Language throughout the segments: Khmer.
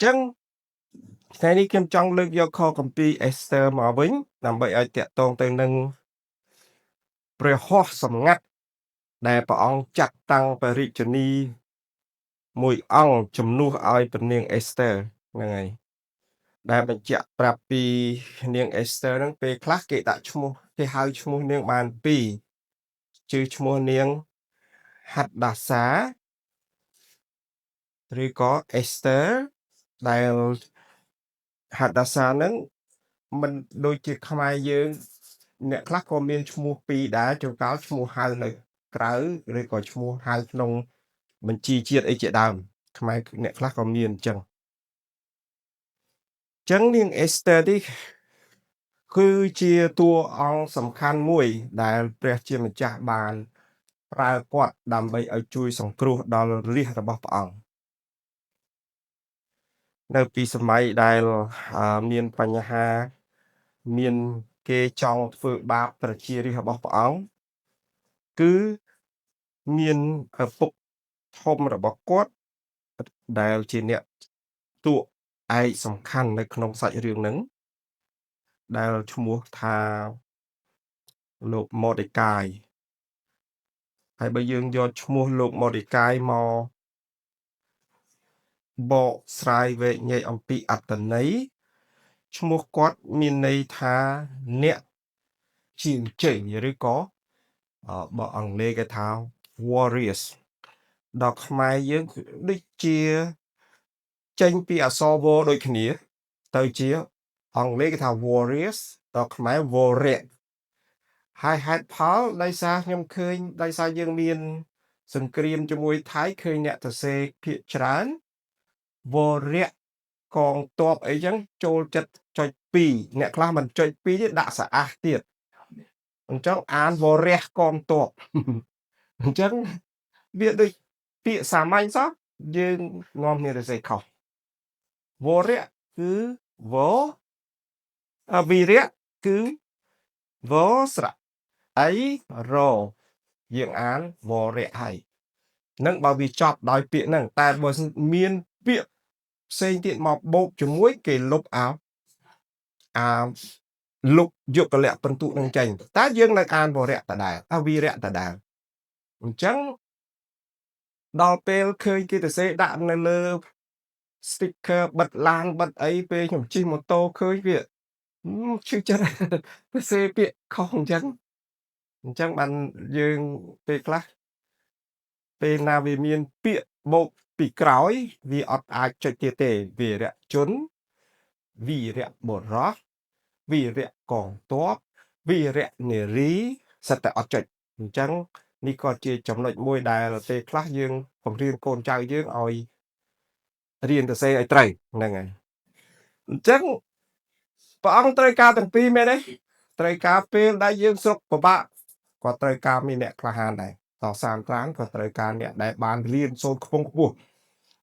ចឹងថ្ងៃនេះខ្ញុំចង់លើកយកខគម្ពីរអេសទ័រមកវិញដើម្បីឲ្យតាក់ទងទៅនឹងព្រះហស្ថសម្ងាត់ដែលព្រះអង្គចាត់តាំងព្រះរាជនីមួយអង្គជំនួសឲ្យព្រះនាងអេសទ័រហ្នឹងហើយដែលបញ្ជាក់ប្រាប់ពីនាងអេសទ័រហ្នឹងពេលខ្លះគេដាក់ឈ្មោះគេហៅឈ្មោះនាងបានពីរชื่อឈ្មោះនាងហាត់ដាសាឬក៏អេសទ័រដែលហាត់ដាសាហ្នឹងមិនដូចជាខ្មែរយើងអ្នកខ្លះក៏មានឈ្មោះពីរដែរជួនកាលឈ្មោះហៅនៅក្រៅឬក៏ឈ្មោះហៅក្នុងបញ្ជីជាតិអីជាដើមខ្មែរអ្នកខ្លះក៏មានអញ្ចឹងនាងអេសទ័រនេះគឺជាតួអង្គសំខាន់មួយដែលព្រះជាម្ចាស់បានប្រើគាត់ដើម្បីឲ្យជួយសង្គ្រោះដល់រាជរបស់ព្រះអង្គនៅពីសម័យដែលមានបញ្ហាមានគេចង់ធ្វើបាបប្រជារាស្ត្ររបស់ព្រះអង្គគឺមានឪពុកធំរបស់គាត់ដែលជាអ្នកតួឯកសំខាន់នៅក្នុងសាច់រឿងហ្នឹងដែលឈ្មោះថាលោកម៉ូដេកាយហើយបើយើងយកឈ្មោះលោកម៉ូដេកាយមកបកស្រាយវែកញែកអំពីអត្ថន័យឈ្មោះគាត់មានន័យថាអ្នកជាងជ័យឬក៏បើអង់គ្លេសគេថា warriors ដល់ខ្មែរយើងគឺដូចជាចេញពីអក្សរ war ដូចគ្នាទៅជាអង់គ្លេសគេថា warriors ដល់ខ្មែរ warrior ហើយហេតុផលដោយសារខ្ញុំឃើញដោយសារយើងមានសង្គ្រាមជាមួយថៃឃើញអ្នកសរសេរភាគច្រើនវរៈកងទ័ពអីចឹងចូលចិត្តចុច2អ្នកខ្លះមិនចុច2ទេដាក់ស្អាសទៀតអញ្ចឹងអានវរៈកងទ័ពអញ្ចឹងវាដូចពាក្យសាមញ្ញសោះយើងនាំគ្នាទៅសេខុសវរៈគឺវវីរៈគឺវស្រៈអីរយើងអានវរៈហើយនឹងបើវាចប់ដោយពាក្យហ្នឹងតែបើមានពាក្យផ្សេងទៀតមកបូកជាមួយគេលុបលុបយកកលៈពិន្ទុនឹងចេញតែយើងនៅអានវរៈដដែលវីរៈដដែលអញ្ចឹងដល់ពេលឃើញគេទៅសេដាក់នៅលើ sticker បិទឡានបិទអីពេលខ្ញុំជិះម៉ូតូឃើញវាឈឺចិត្តទៅសេពាក្យខុសអញ្ចឹងបានយើងពេលខ្លះពេលណាវាមានពាក្យបូកពីក្រោយវាអត់អាចចុចទៀតទេវីរៈជនវីរៈបុរសវីរៈកងទ័ពវីរៈនារីសិតតែអត់ចុចអញ្ចឹងនេះក៏ជាចំណុចមួយដែលពេលខ្លះយើងបង្រៀនកូនចៅយើងឲ្យរៀនទៅសេឲ្យត្រូវហ្នឹងហើយអញ្ចឹងព្រះអង្គត្រូវការទាំងពីរមែនទេត្រូវការពេលដែលយើងស្រុកពិបាកក៏ត្រូវការមានអ្នកក្លាហានដែរតសាមត្រានក៏ត្រូវការអ្នកដែលបានរៀនសូត្រខ្ពង់ខ្ពស់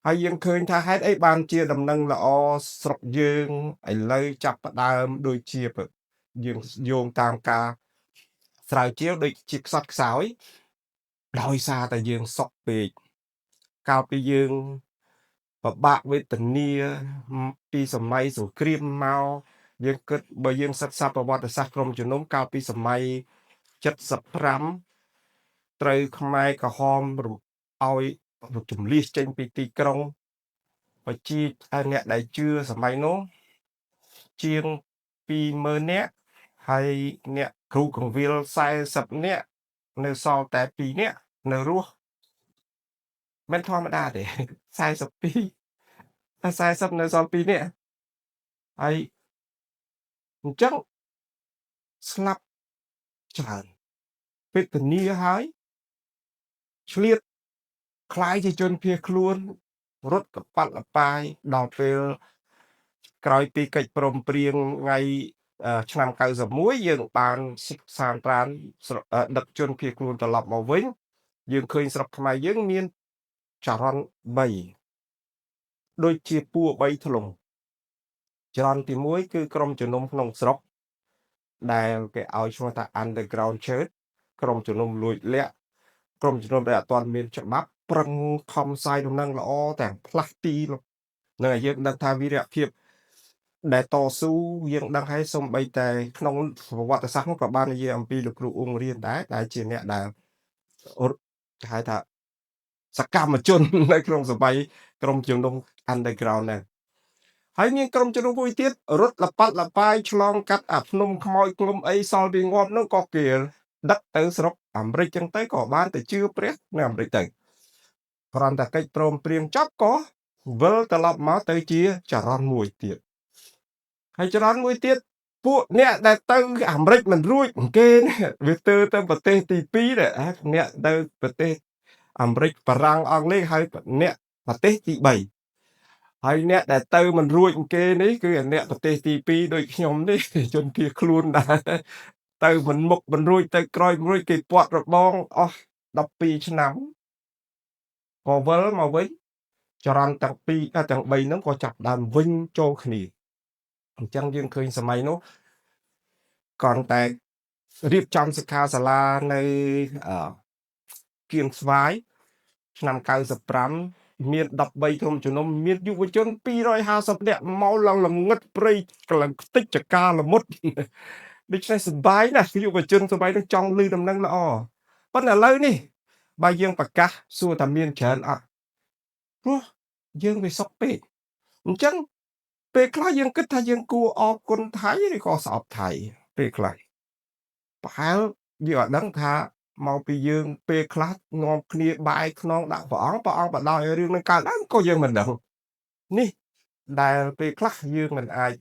ហើយយើងឃើញថាហេតុអីបានជាដំណឹងល្អស្រុកយើងឥឡូវចាប់ផ្ដើមដូចជាយើងយោងតាមការស្រាវជ្រាវដូចជាខ្សត់ខ្សោយដោយសារតែយើងសក់ពេកកាលពីយើងពិបាកវេទនាពីសម័យសង្គ្រាមមកយើងគិតបើយើងសិក្សាប្រវត្តិសាស្ត្រក្រមជំនុំកាលពីសម័យ75ត្រូវខ្មែរក្រហមឲ្យជំលៀសចេញពីទីក្រុងប្រជាអ្នកដែលជឿសម័យនោះជាង20000នាក់ហើយអ្នកគ្រូកងវិល40នាក់នៅសល់តែ2នាក់នៅរស់មិនធម្មតាទេ42តែ40នៅសល់2នាក់ហើយអញ្ចឹងស្លាប់ច្រើនពេទ្យាហើយឆ្លៀតคล้ายជាជនភៀសខ្លួនរត់កប៉ាត់លបាយដល់ពេលក្រោយពីកិច្ចព្រមព្រៀងថ្ងៃឆ្នាំ91យើងបានសានប្រានដឹកជនភៀសខ្លួនត្រឡប់មកវិញយើងឃើញស្រុកខ្មែរយើងមានចរន្ត3ដូចជាពួរ3ធ្លុងចរន្តទី1គឺក្រុមជំនុំក្នុងស្រុកដែលគេឲ្យឈ្មោះថា Underground Church ក្រុមជំនុំលួចលាក់ក្រុមជំនុំដែលអត់ទាន់មានច្បាប់ប្រឹងខំផ្សាយដំណឹងល្អទាំងផ្លាស់ទី nơi dương đang thay vì rạp hiệp để tỏ su dương đang hay xong bay tè không vật sắc nó có ban gì âm pi lục ru ung riêng đá chỉ nè đá hai thà sắc cam mà chônในក្នុងសបៃក្រុមជំនុំ underground ហ្នឹងហើយមានក្រុមជំនុំមួយទៀតរត់លប៉ាត់លបាយឆ្លងកាត់អាភ្នំខ្មោចក្លុំអីសល់ពីងាប់នោះក៏គេដឹកទៅស្រុកអាមេរិកចឹងទៅក៏បានទៅជឿព្រះនៅអាមេរិកទៅគ្រាន់តែកិច្ចព្រមព្រៀងចប់ក៏វិលត្រឡប់មកទៅជាចរន្តមួយទៀតហើយចរន្តមួយទៀតពួកអ្នកដែលទៅអាមេរិកមិនរួចគេវាទៅប្រទេសទី2ដែរអ្នកទៅប្រទេសអាមេរិកបារាំងអង់គ្លេសហើយអ្នកប្រទេសទី3ហើយអ្នកដែលទៅមិនរួចគេនេះគឺអ្នកប្រទេសទី2ដូចខ្ញុំនេះជនភៀសខ្លួនដែរទៅមិនមុខមិនរួចទៅក្រោយរួចគេពាត់របងអស់12ឆ្នាំក៏វិលមកវិញចរន្តទាំង2ទាំង3ហ្នឹងក៏ចាប់ដើមវិញចូលគ្នាអញ្ចឹងយើងឃើញសម័យនោះគ្រាន់តែរៀបចំសិក្ខាសាលានៅគៀនស្វាយឆ្នាំ95មាន13ក្រុមជំនុំមានយុវជន250នាក់មកឡើងលងឹតព្រៃកលឹងខ្ទេចចកាល្មុតដូច្នេះសបាយណាស់យុវជនសបាយនឹងចង់លឺដំណឹងល្អប៉ុន្តែឥឡូវនេះបើយើងប្រកាសសួរថាមានច្រើនអត់ព្រោះយើងវាសុកពេកអញ្ចឹងពេលខ្លះយើងគិតថាយើងគួរអរគុណថៃឬក៏ស្អប់ថៃពេលខ្លះប្រហែលយើងអត់ដឹងថាមកពីយើងពេលខ្លះនាំគ្នាបាយខ្នងដាក់ព្រះអង្គបដ ாய் រឿងនឹងកើតឡើងក៏យើងមិនដឹងនេះដែលពេលខ្លះយើងមិនអាច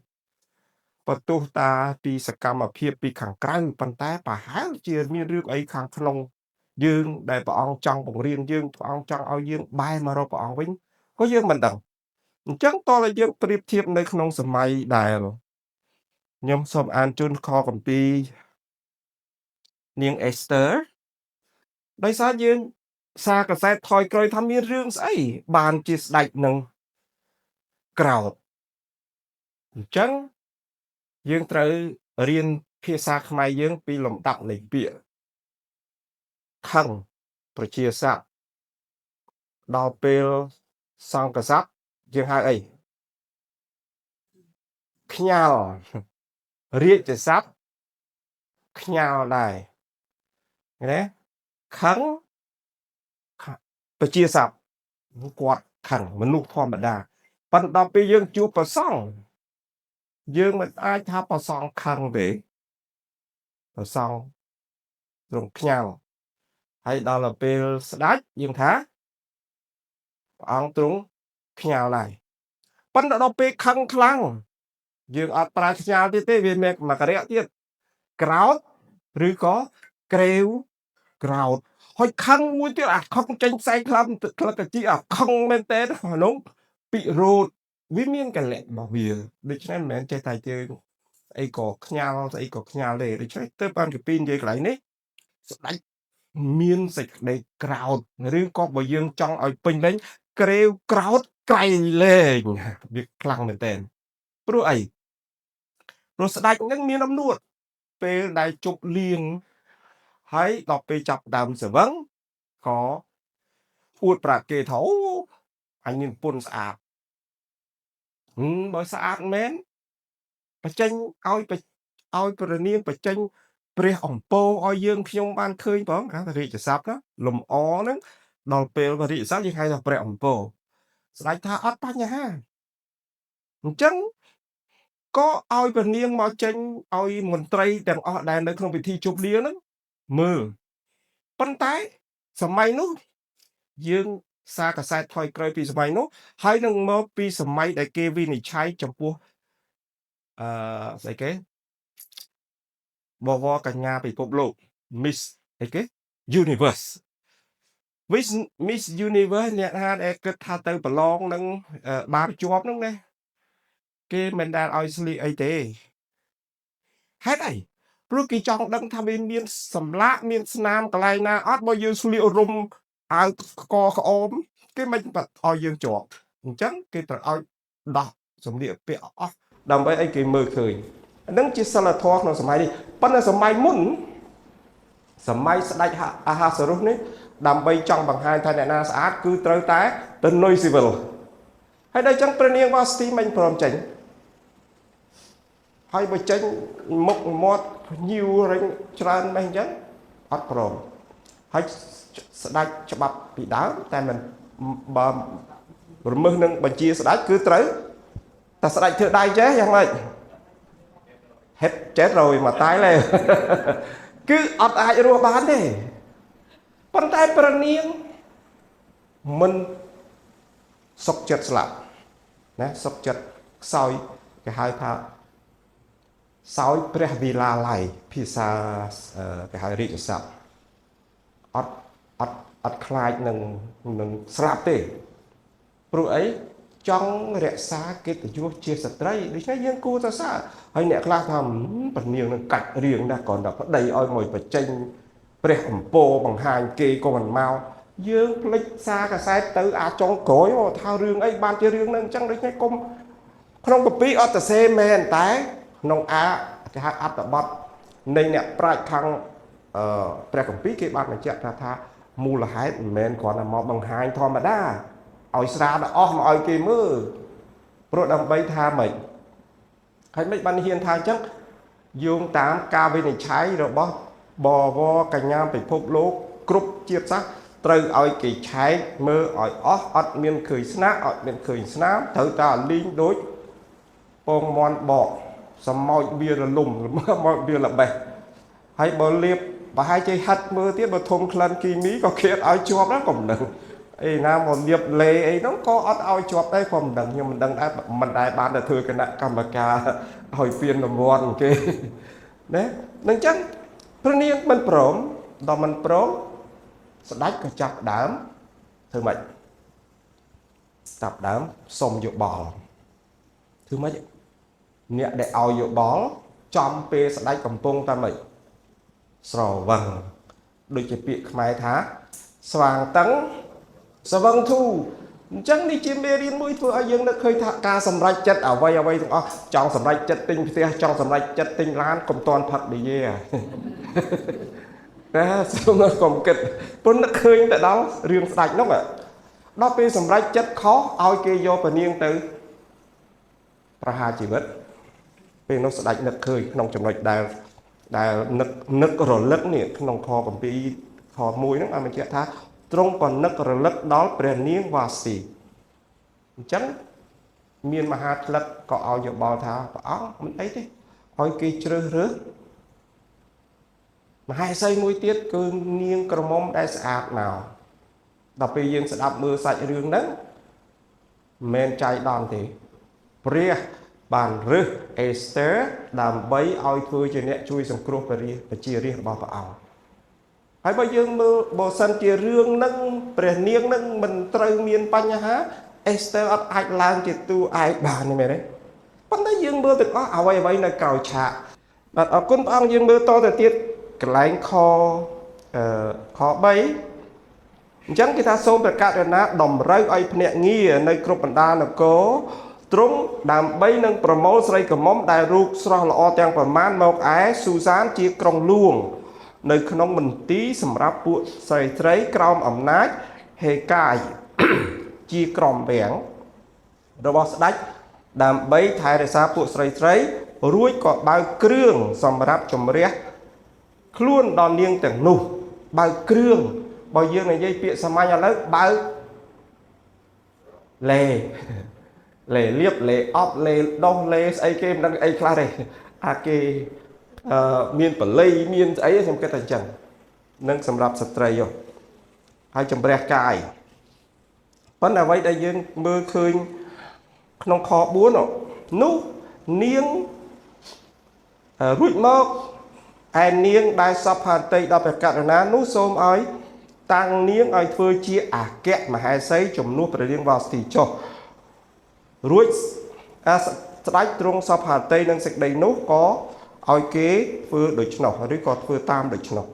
បន្ទោសតាពីសកម្មភាពពីខាងក្រៅប៉ុន្តែប្រហែលជាមានរឿងអីខាងក្នុងយើងដែលព្រះអង្គចង់បង្រៀនយើងព្រះអង្គចង់ឲ្យយើងបែរមករកព្រះអង្គវិញក៏យើងមិនដឹងអញ្ចឹងតើយើងប្រៀបធៀបនៅក្នុងសម័យដែលខ្ញុំសូមអានជូនខគម្ពីរនាងអេស្ទើដោយសារយើងសារកសែតថយក្រោយថាមានរឿងស្អីបានជាស្ដេចនឹងក្រោតអញ្ចឹងយើងត្រូវរៀនភាសាខ្មែរយើងពីលំដាប់នៃពាក្យខឹងប្រជាស័ព្ទដល់ពេលសង្កស័ព្ទយើងហៅអីខ្ញាល់រាជស័ព្ទខ្ញាល់ដែរណាខឹងប្រជាស័ព្ទគាត់ខឹងមនុស្សធម្មតាប៉ុន្តែដល់ពេលយើងជួបប្រសង់យើងមិនអាចថាប្រសង់ខឹងទេប្រសង់ត្រង់ខ្ញាល់ហើយដល់ពេលស្ដេចយើងថាព្រះអង្គទ្រង់ខ្ញាល់ដែរប៉ុន្តែដល់ពេលខឹងខ្លាំងយើងអត់ប្រើខ្ញាល់ទៀតទេវាមានមករយៈទៀតក្រោតឬក៏ក្រេវក្រោតហើយខឹងមួយទៀតអាខឹងចេញផ្សែងខ្លាំងក្លឹកជីអាខឹងមែនតើនោះពិរោធវាមានកលៈរបស់វាដូច្នេះមិនមែនចេះតែយើងអីក៏ខ្ញាល់ស្អីក៏ខ្ញាល់ទេដូច្នេះទើបបានកាពីនិយាយកន្លែងនេះស្ដេចមានសេចក្តីក្រោធឬក៏បើយើងចង់ឲ្យពេញលេញក្រេវក្រោតក្រៃលែងវាខ្លាំងមែនតើព្រោះអីព្រោះស្ដេចនឹងមានអំនួតពេលដែលជប់លៀងហើយដល់ពេលចាប់ដើមស្វឹងក៏អួតប្រាប់គេថាអូអញមានពុនស្អាតបើស្អាតមែនបញ្ចេញឲ្យប្រនាងបញ្ចេញព្រះអំពរឲ្យយើងខ្ញុំបានឃើញបងថារាជស័ព្ទណាលំអហ្នឹងដល់ពេលរាជស័ព្ទយើងហៅថាព្រះអំពរស្ដេចថាអត់បញ្ហាអញ្ចឹងក៏ឲ្យព្រះនាងមកចេញឲ្យមន្ត្រីទាំងអស់ដែលនៅក្នុងពិធីជប់លៀងហ្នឹងមើលប៉ុន្តែសម័យនោះយើងសារកសែតថយក្រោយពីសម័យនោះហើយនឹងមកពីសម័យដែលគេវិនិច្ឆ័យចំពោះស្អីគេបវរកញ្ញាពិភពលោក Miss អីគេ Universe Miss Universe អ្នកថាដែលគិតថាទៅប្រឡងនឹងបានជាប់ហ្នឹងណាគេមិនដែលឲ្យស្លៀកអីទេហេតុអីព្រោះគេចង់ដឹងថាវាមានសម្លាកមានស្នាមកន្លែងណាអត់បើយើងស្លៀករុំអាវកក្អមគេមិនបាត់ឲ្យយើងជាប់អញ្ចឹងគេត្រូវឲ្យដោះសម្លៀកពាក់អស់ដើម្បីឲ្យគេមើលឃើញហ្នឹងជាសិលធម៌ក្នុងសម័យនេះប៉ុន្តែសម័យមុនសម័យស្ដេចអាហាសរុសនេះដើម្បីចង់បង្ហាញថាអ្នកណាស្អាតគឺត្រូវតែទៅនុយស៊ីវិលហ ហើយដល់ចឹងព្រះនាងវ៉ាស្ទីមិនព្រមចេញហើយបើចេញមុខមាត់ញៀវរិញច្រើនម៉េចអញ្ចឹងអត់ព្រមហើយស្ដេចច្បាប់ពីដើមតែមិនបើរមើសនឹងបញ្ជាស្ដេចគឺត្រូវតែស្ដេចធ្វើដៃចេះយ៉ាងម៉េចហេតុចេះrồi mà tái lên គឺអត់អាចរស់បានទេប៉ុន្តែព្រះនាងមិនសុខចិត្តស្លាប់ណាសុខចិត្តខ្សោយគេហៅថាសោយព្រះវិឡាល័យភាសាគេហៅរាជស័ព្ទអត់ខ្លាចនឹងស្លាប់ទេព្រោះអីចង់រក្សាកិត្តិយសជាស្ត្រីដូច្នេះយើងគួរសរសើរហើយអ្នកខ្លះថាព្រះនាងនឹងកាច់រៀងណាស់គ្រាន់តែប្តីឲ្យមកបញ្ចេញព្រះអំពរបង្ហាញគេក៏មិនមកយើងភ្លេចសារកសែតទៅអាចុងក្រោយមកថារឿងអីបានជារឿងហ្នឹងអញ្ចឹងដូច្នេះគុំក្នុងកាពីអត់ទៅសេមែនតែក្នុងគេហៅអត្ថបទនៃអ្នកប្រាជ្ញខាងព្រះគម្ពីរគេបានបញ្ជាក់ថាមូលហេតុមិនមែនគ្រាន់តែមកបង្ហាញធម្មតាឲ្យស្រាដល់អស់មកឲ្យគេមើលព្រោះដើម្បីថាម៉េចហើយមិនបានហ៊ានថាអញ្ចឹងយោងតាមការវិនិច្ឆ័យរបស់បវរកញ្ញាពិភពលោកគ្រប់ជាតិសាសន៍ត្រូវឲ្យគេឆែកមើលឲ្យអស់អត់មានឃើញស្នាអត់មានឃើញស្នាមត្រូវតែលីងដូចពងមន់បកសម្ោចវារលំមកវាល្បេះហើយបើលៀបប្រហែលជាហាត់មើលទៀតបើធំក្លិនគីមីក៏ឃ្លាតឲ្យជាប់ដែរក៏មិនដឹងអីណាមកលៀបលេអីហ្នឹងក៏អត់ឲ្យជាប់ដែរក៏មិនដឹងខ្ញុំមិនដឹងដែរមិនដែរបានតែធ្វើគណៈកម្មការឲ្យពៀនរង្វាន់គេណានឹងចឹងព្រះនាងមិនព្រមដល់មិនព្រមស្ដេចក៏ចាប់ដើមធ្វើម៉េចចាប់ដើមសុំយោបល់ធ្វើម៉េចអ្នកដែលឲ្យយោបល់ចំពេលស្ដេចកំពុងតែម៉េចស្រវឹងដូចជាពាក្យខ្មែរថាស្វាងតឹងស្វឹងធូអញ្ចឹងនេះជាមេរៀនមួយធ្វើឲ្យយើងនឹកឃើញថាការសម្រេចចិត្តអ្វីទាំងអស់ចង់សម្រេចចិត្តទិញផ្ទះចង់សម្រេចចិត្តទិញឡានកុំតន់ផឹកឌីយេណាសូមកុំគិតប៉ុន្តែឃើញទៅដល់រឿងស្ដេចនោះដល់ពេលសម្រេចចិត្តខុសឲ្យគេយកពនាងទៅប្រហារជីវិតពេលនោះស្ដេចនឹកឃើញក្នុងចំណុចដែលនឹករលឹកនេះក្នុងខគម្ពីរខ1ហ្នឹងឲ្យបញ្ជាក់ថាទ្រង់ក៏នឹករលឹកដល់ព្រះនាងវ៉ាស្ទីអញ្ចឹងមានមហាក្លិកក៏ឲ្យយោបល់ថាព្រះអង្គមិនអីទេឲ្យគេជ្រើសរើសមហេសីមួយទៀតគឺនាងក្រមុំដែលស្អាតមកដល់ពេលយើងស្ដាប់មើលសាច់រឿងហ្នឹងមិនមែនចៃដន្យទេព្រះបានរើសអេស្ទើដើម្បីឲ្យធ្វើជាអ្នកជួយសង្គ្រោះប្រជារាស្ត្ររបស់ព្រះអង្គហើយបើយើងមើលបើសិនជារឿងហ្នឹងព្រះនាងហ្នឹងមិនត្រូវមានបញ្ហាអេស្ទើអត់អាចឡើងជាតួឯកបានទេមែនទេប៉ុន្តែយើងមើលទាំងអស់អ្វីនៅក្រោយឆាកបាទអរគុណព្រះអង្គយើងមើលតទៅទៀតកន្លែងខ3អញ្ចឹងគេថាសូមព្រះករុណាតម្រូវឲ្យភ្នាក់ងារនៅគ្រប់បណ្ដានគរទ្រង់ដើម្បីនឹងប្រមូលស្រីកមុំដែលរូបស្រស់ល្អទាំងប្រមាណមកឯស៊ូសានជាក្រុងលួងនៅក្នុងមន្ទីរសម្រាប់ពួកស្រីក្រោមអំណាចហេកាយជាក្រុមវាំងរបស់ស្ដេចដើម្បីថែរក្សាពួកស្រីរួចក៏បើកគ្រឿងសម្រាប់ជំរះខ្លួនដល់នាងទាំងនោះបើកគ្រឿងបើយើងនិយាយពាក្យសាមញ្ញឥឡូវបើកលេលៀបលេអប់លេដោះលេស្អីគេមិនដឹងអីខ្លះទេអាគេមានបល័យមានស្អីខ្ញុំគិតថាអញ្ចឹងនឹងសម្រាប់ស្ត្រីហើយជំរះកាយប៉ុន្តែអ្វីដែលយើងមើលឃើញក្នុងខ4នោះនាងរួចមកឯនាងដែលសពហតីដល់ព្រះករុណានោះសូមឲ្យតាំងនាងឲ្យធ្វើជាអគ្គមហេសីជំនួសព្រះនាងវ៉ាស្ទីចុះរួចស្ដេចទ្រង់សពហតីនឹងសេចក្តីនោះក៏ឲ្យគេធ្វើដូច្នោះឬក៏ធ្វើតាមដូច្នោះ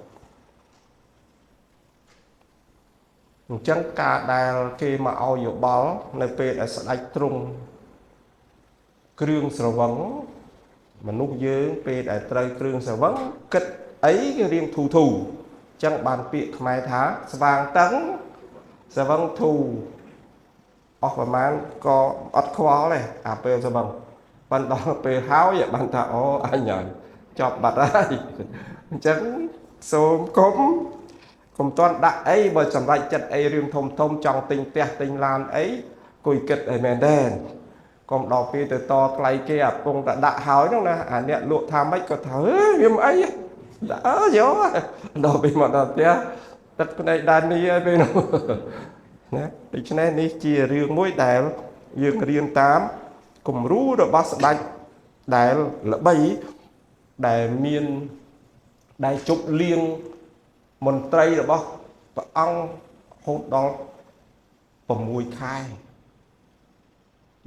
អញ្ចឹងការដែលគេមកឲ្យយោបល់នៅពេលដែលស្ដេចទ្រង់គ្រឿងស្រវឹងមនុស្សយើងពេលដែលត្រូវគ្រឿងស្រវឹងគិតអីគេរៀងធូអញ្ចឹងបានពាក្យខ្មែរថាស្វាងតឹងស្រវឹងធូ អស់ប្រហែលក៏អត់ខ្វល់ទេអាពេលសបងប៉ុន្តែដល់ពេលហើយបានថាអូអញហើយចប់បាត់ហើយអញ្ចឹងសូមកុំតន់ដាក់អីបើសម្រេចចិត្តអីរឿងធំចង់ទិញផ្ទះទិញឡានអីគួយគិតឲ្យមែនទេកុំដល់ពេលទៅតថ្លៃគេអាពងតែដាក់ហើយហ្នឹងណាអាអ្នកលក់ថាម៉េចក៏ថាវាមិនអីដាក់យកដល់ពេលមកដល់ផ្ទះទឹកភ្នែកដាននេះហើយពេលនោះណាដូច្នេះនេះជារឿងមួយដែលយើងរៀនតាមគំរូរបស់ស្ដេចដែលល្បីដែលមានដែលជប់លៀងមន្ត្រីរបស់ព្រះអង្គហូតដល់6ខែ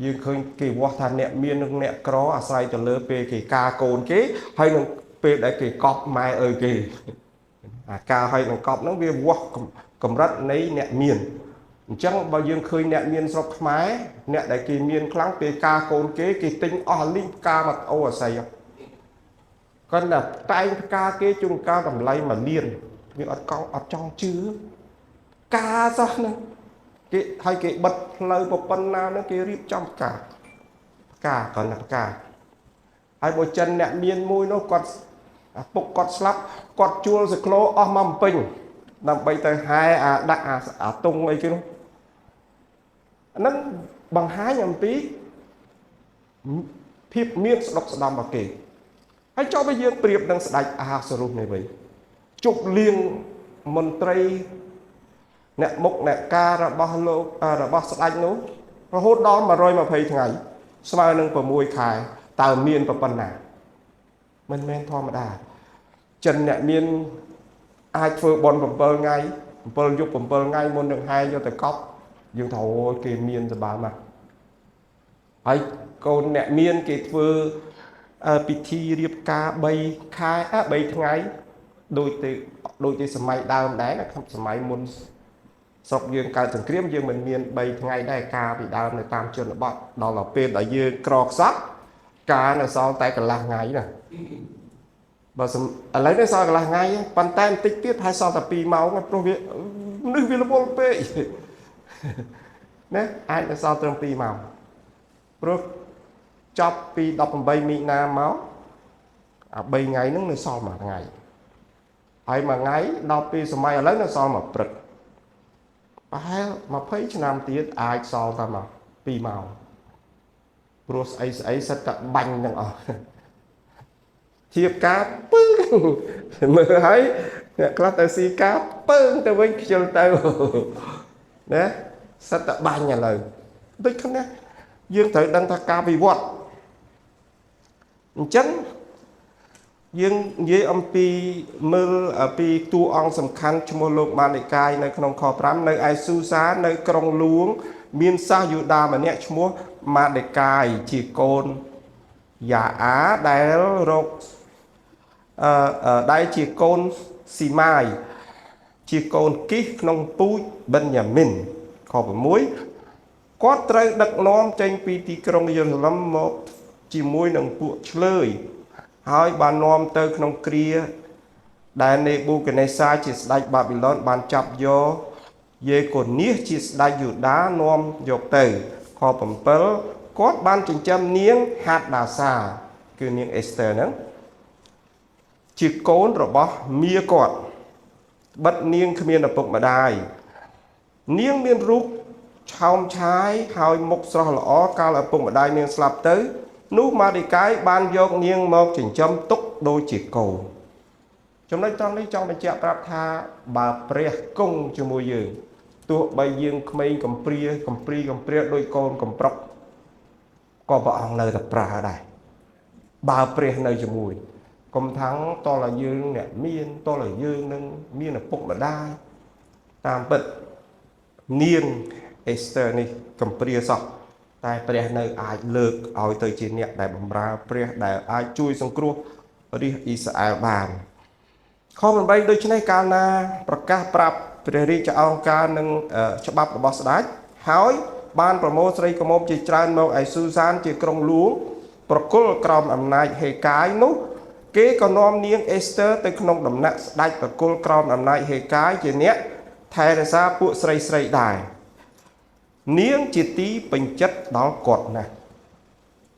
យើងឃើញគេវាស់ថាអ្នកមាននិងអ្នកក្រអាស្រ័យទៅលើពេលគេការកូនគេហើយនឹងពេលដែលគេកប់ម៉ែឪគេអាការហើយនឹងកប់ហ្នឹងវាវាស់កម្រិតនៃអ្នកមានអញ្ចឹងបើយើងឃើញអ្នកមានស្រុកខ្មែរអ្នកដែលគេមានខ្លាំងពេលការកូនគេទិញអស់លីងផ្កាមកអូអាស័យគាត់តែតែងផ្កាគេជុំការតម្លៃ1លានវាអត់ចង់ជឿការសោះហ្នឹងគេឲ្យគេបិទផ្លូវប៉ុណ្ណាហ្នឹងគេរៀបចំផ្កាគាត់ថាផ្កាហើយបើចិនអ្នកមានមួយនោះគាត់ពុកគាត់ស្លាប់គាត់ជួលសក្លោអស់មកពេញដើម្បីទៅហែដាក់អាតុងអីគេនោះហ្នឹងបង្ហាញអំពីភាពមានស្ដុកស្ដំរបស់គេហើយចុះបើយើងប្រៀបនឹងស្ដេចអាហាសរុសនេះវិញជប់លៀងមន្ត្រីអ្នកមុខអ្នកការរបស់លោករបស់ស្ដេចនោះរហូតដល់120ថ្ងៃស្មើនឹង6ខែតើមានប៉ុណ្ណាមិនមែនធម្មតាចិនអ្នកមានអាចធ្វើបន់7ថ្ងៃ7យប់7ថ្ងៃមុននឹងហែយកទៅកប់យើងថាអូគេមានសบายមកហើយកូនអ្នកមានគេធ្វើពិធីរៀបការ3ខែ3ថ្ងៃដូចទៅសម័យដើមដែរណាសម័យមុនស្រុកយើងកើតសង្គ្រាមយើងមិនមាន3ថ្ងៃដែរការពីដើមនៅតាមជនបទដល់ពេលដែលយើងក្រខ្សត់ការនៅសល់តែកន្លះថ្ងៃណាបើឥឡូវនេះសល់កន្លះថ្ងៃប៉ុន្តែបន្តិចទៀតហើយសល់តែ2ម៉ោងព្រោះវានេះវារវល់ពេកណាអាចនៅសល់ត្រឹម2ម៉ោងព្រោះចប់ពី18មីនាមកអា3ថ្ងៃហ្នឹងនៅសល់1ថ្ងៃហើយ1ថ្ងៃដល់ពេលសម័យឥឡូវនៅសល់1ព្រឹកប្រហែល20ឆ្នាំទៀតអាចសល់តែមក2ម៉ោងព្រោះស្អីសិតតែបាញ់ទាំងអស់ធៀបការពឹងមើលហើយអ្នកខ្លះទៅស៊ីការពឹងទៅវិញខ្ជិលទៅណាសិតតែបាញ់ឥឡូវដូចគ្នាយើងត្រូវដឹងថាការវិវត្តអញ្ចឹងយើងនិយាយអំពីមើលពីតួអង្គសំខាន់ឈ្មោះលោកម៉ានិកាយនៅក្នុងខ5នៅឯស៊ូសានៅក្រុងលួងមានសាសយូដាម្នាក់ឈ្មោះម៉ានិកាយជាកូនយ៉ាអាដែលរកដែលជាកូនស៊ីម៉ាយជាកូនគិសក្នុងពូជបិនយ៉ាមីនខ6គាត់ត្រូវដឹកនាំចេញពីទីក្រុងយេរូសាឡិមមកជាមួយនឹងពួកឆ្លើយហើយបាននាំទៅក្នុងគ្រាដែលនេប៊ូកានេសាជាស្ដេចបាប៊ីឡុនបានចាប់យកយេកូនីសជាស្ដេចយូដានាំយកទៅខ7គាត់បានចិញ្ចឹមនាងហាត់ដាសាគឺនាងអេស្ទែហ្នឹងជាកូនរបស់មាគាត់បិទនាងគ្មានឪពុកម្ដាយនាងមានរូបឆោមឆាយហើយមុខស្រស់ល្អកាលឪពុកម្ដាយនាងស្លាប់ទៅនោះម៉ាឌីកាយបានយកនាងមកចិញ្ចឹមទុកដូចជាកូនចំណុចត្រង់នេះចង់បញ្ជាក់ប្រាប់ថាបើព្រះគង់ជាមួយយើងទោះបីយើងក្មេងកំព្រាដោយកូនកំប្រុកក៏ព្រះអង្គនៅតែប្រើដែរបើព្រះនៅជាមួយកុំថាំងតលយើងអ្នកមានតលយើងនឹងមានឪពុកម្ដាយតាមពិតនាងអេស្ទែនេះកំព្រាសោះតែព្រះនៅអាចលើកឲ្យទៅជាអ្នកដែលបម្រើព្រះដែលអាចជួយសង្គ្រោះរាជអ៊ីស្រាអែលបានខ8ដូច្នេះកាលណាប្រកាសប្រាប់ព្រះរាជអង្គការនឹងច្បាប់របស់ស្ដេចហើយបានប្រមូលស្រីក្រមុំជាច្រើនមកឯស៊ូសានជាក្រុងលួងប្រគល់ក្រោមអំណាចហេកាយនោះគេក៏នាំនាងអេស្ទែទៅក្នុងដំណាក់ស្ដេចប្រគល់ក្រោមអំណាចហេកាយជាអ្នកថែរក្សាពួកស្រីដែរ នាងជាទីពេញចិត្តដល់គាត់ណាស់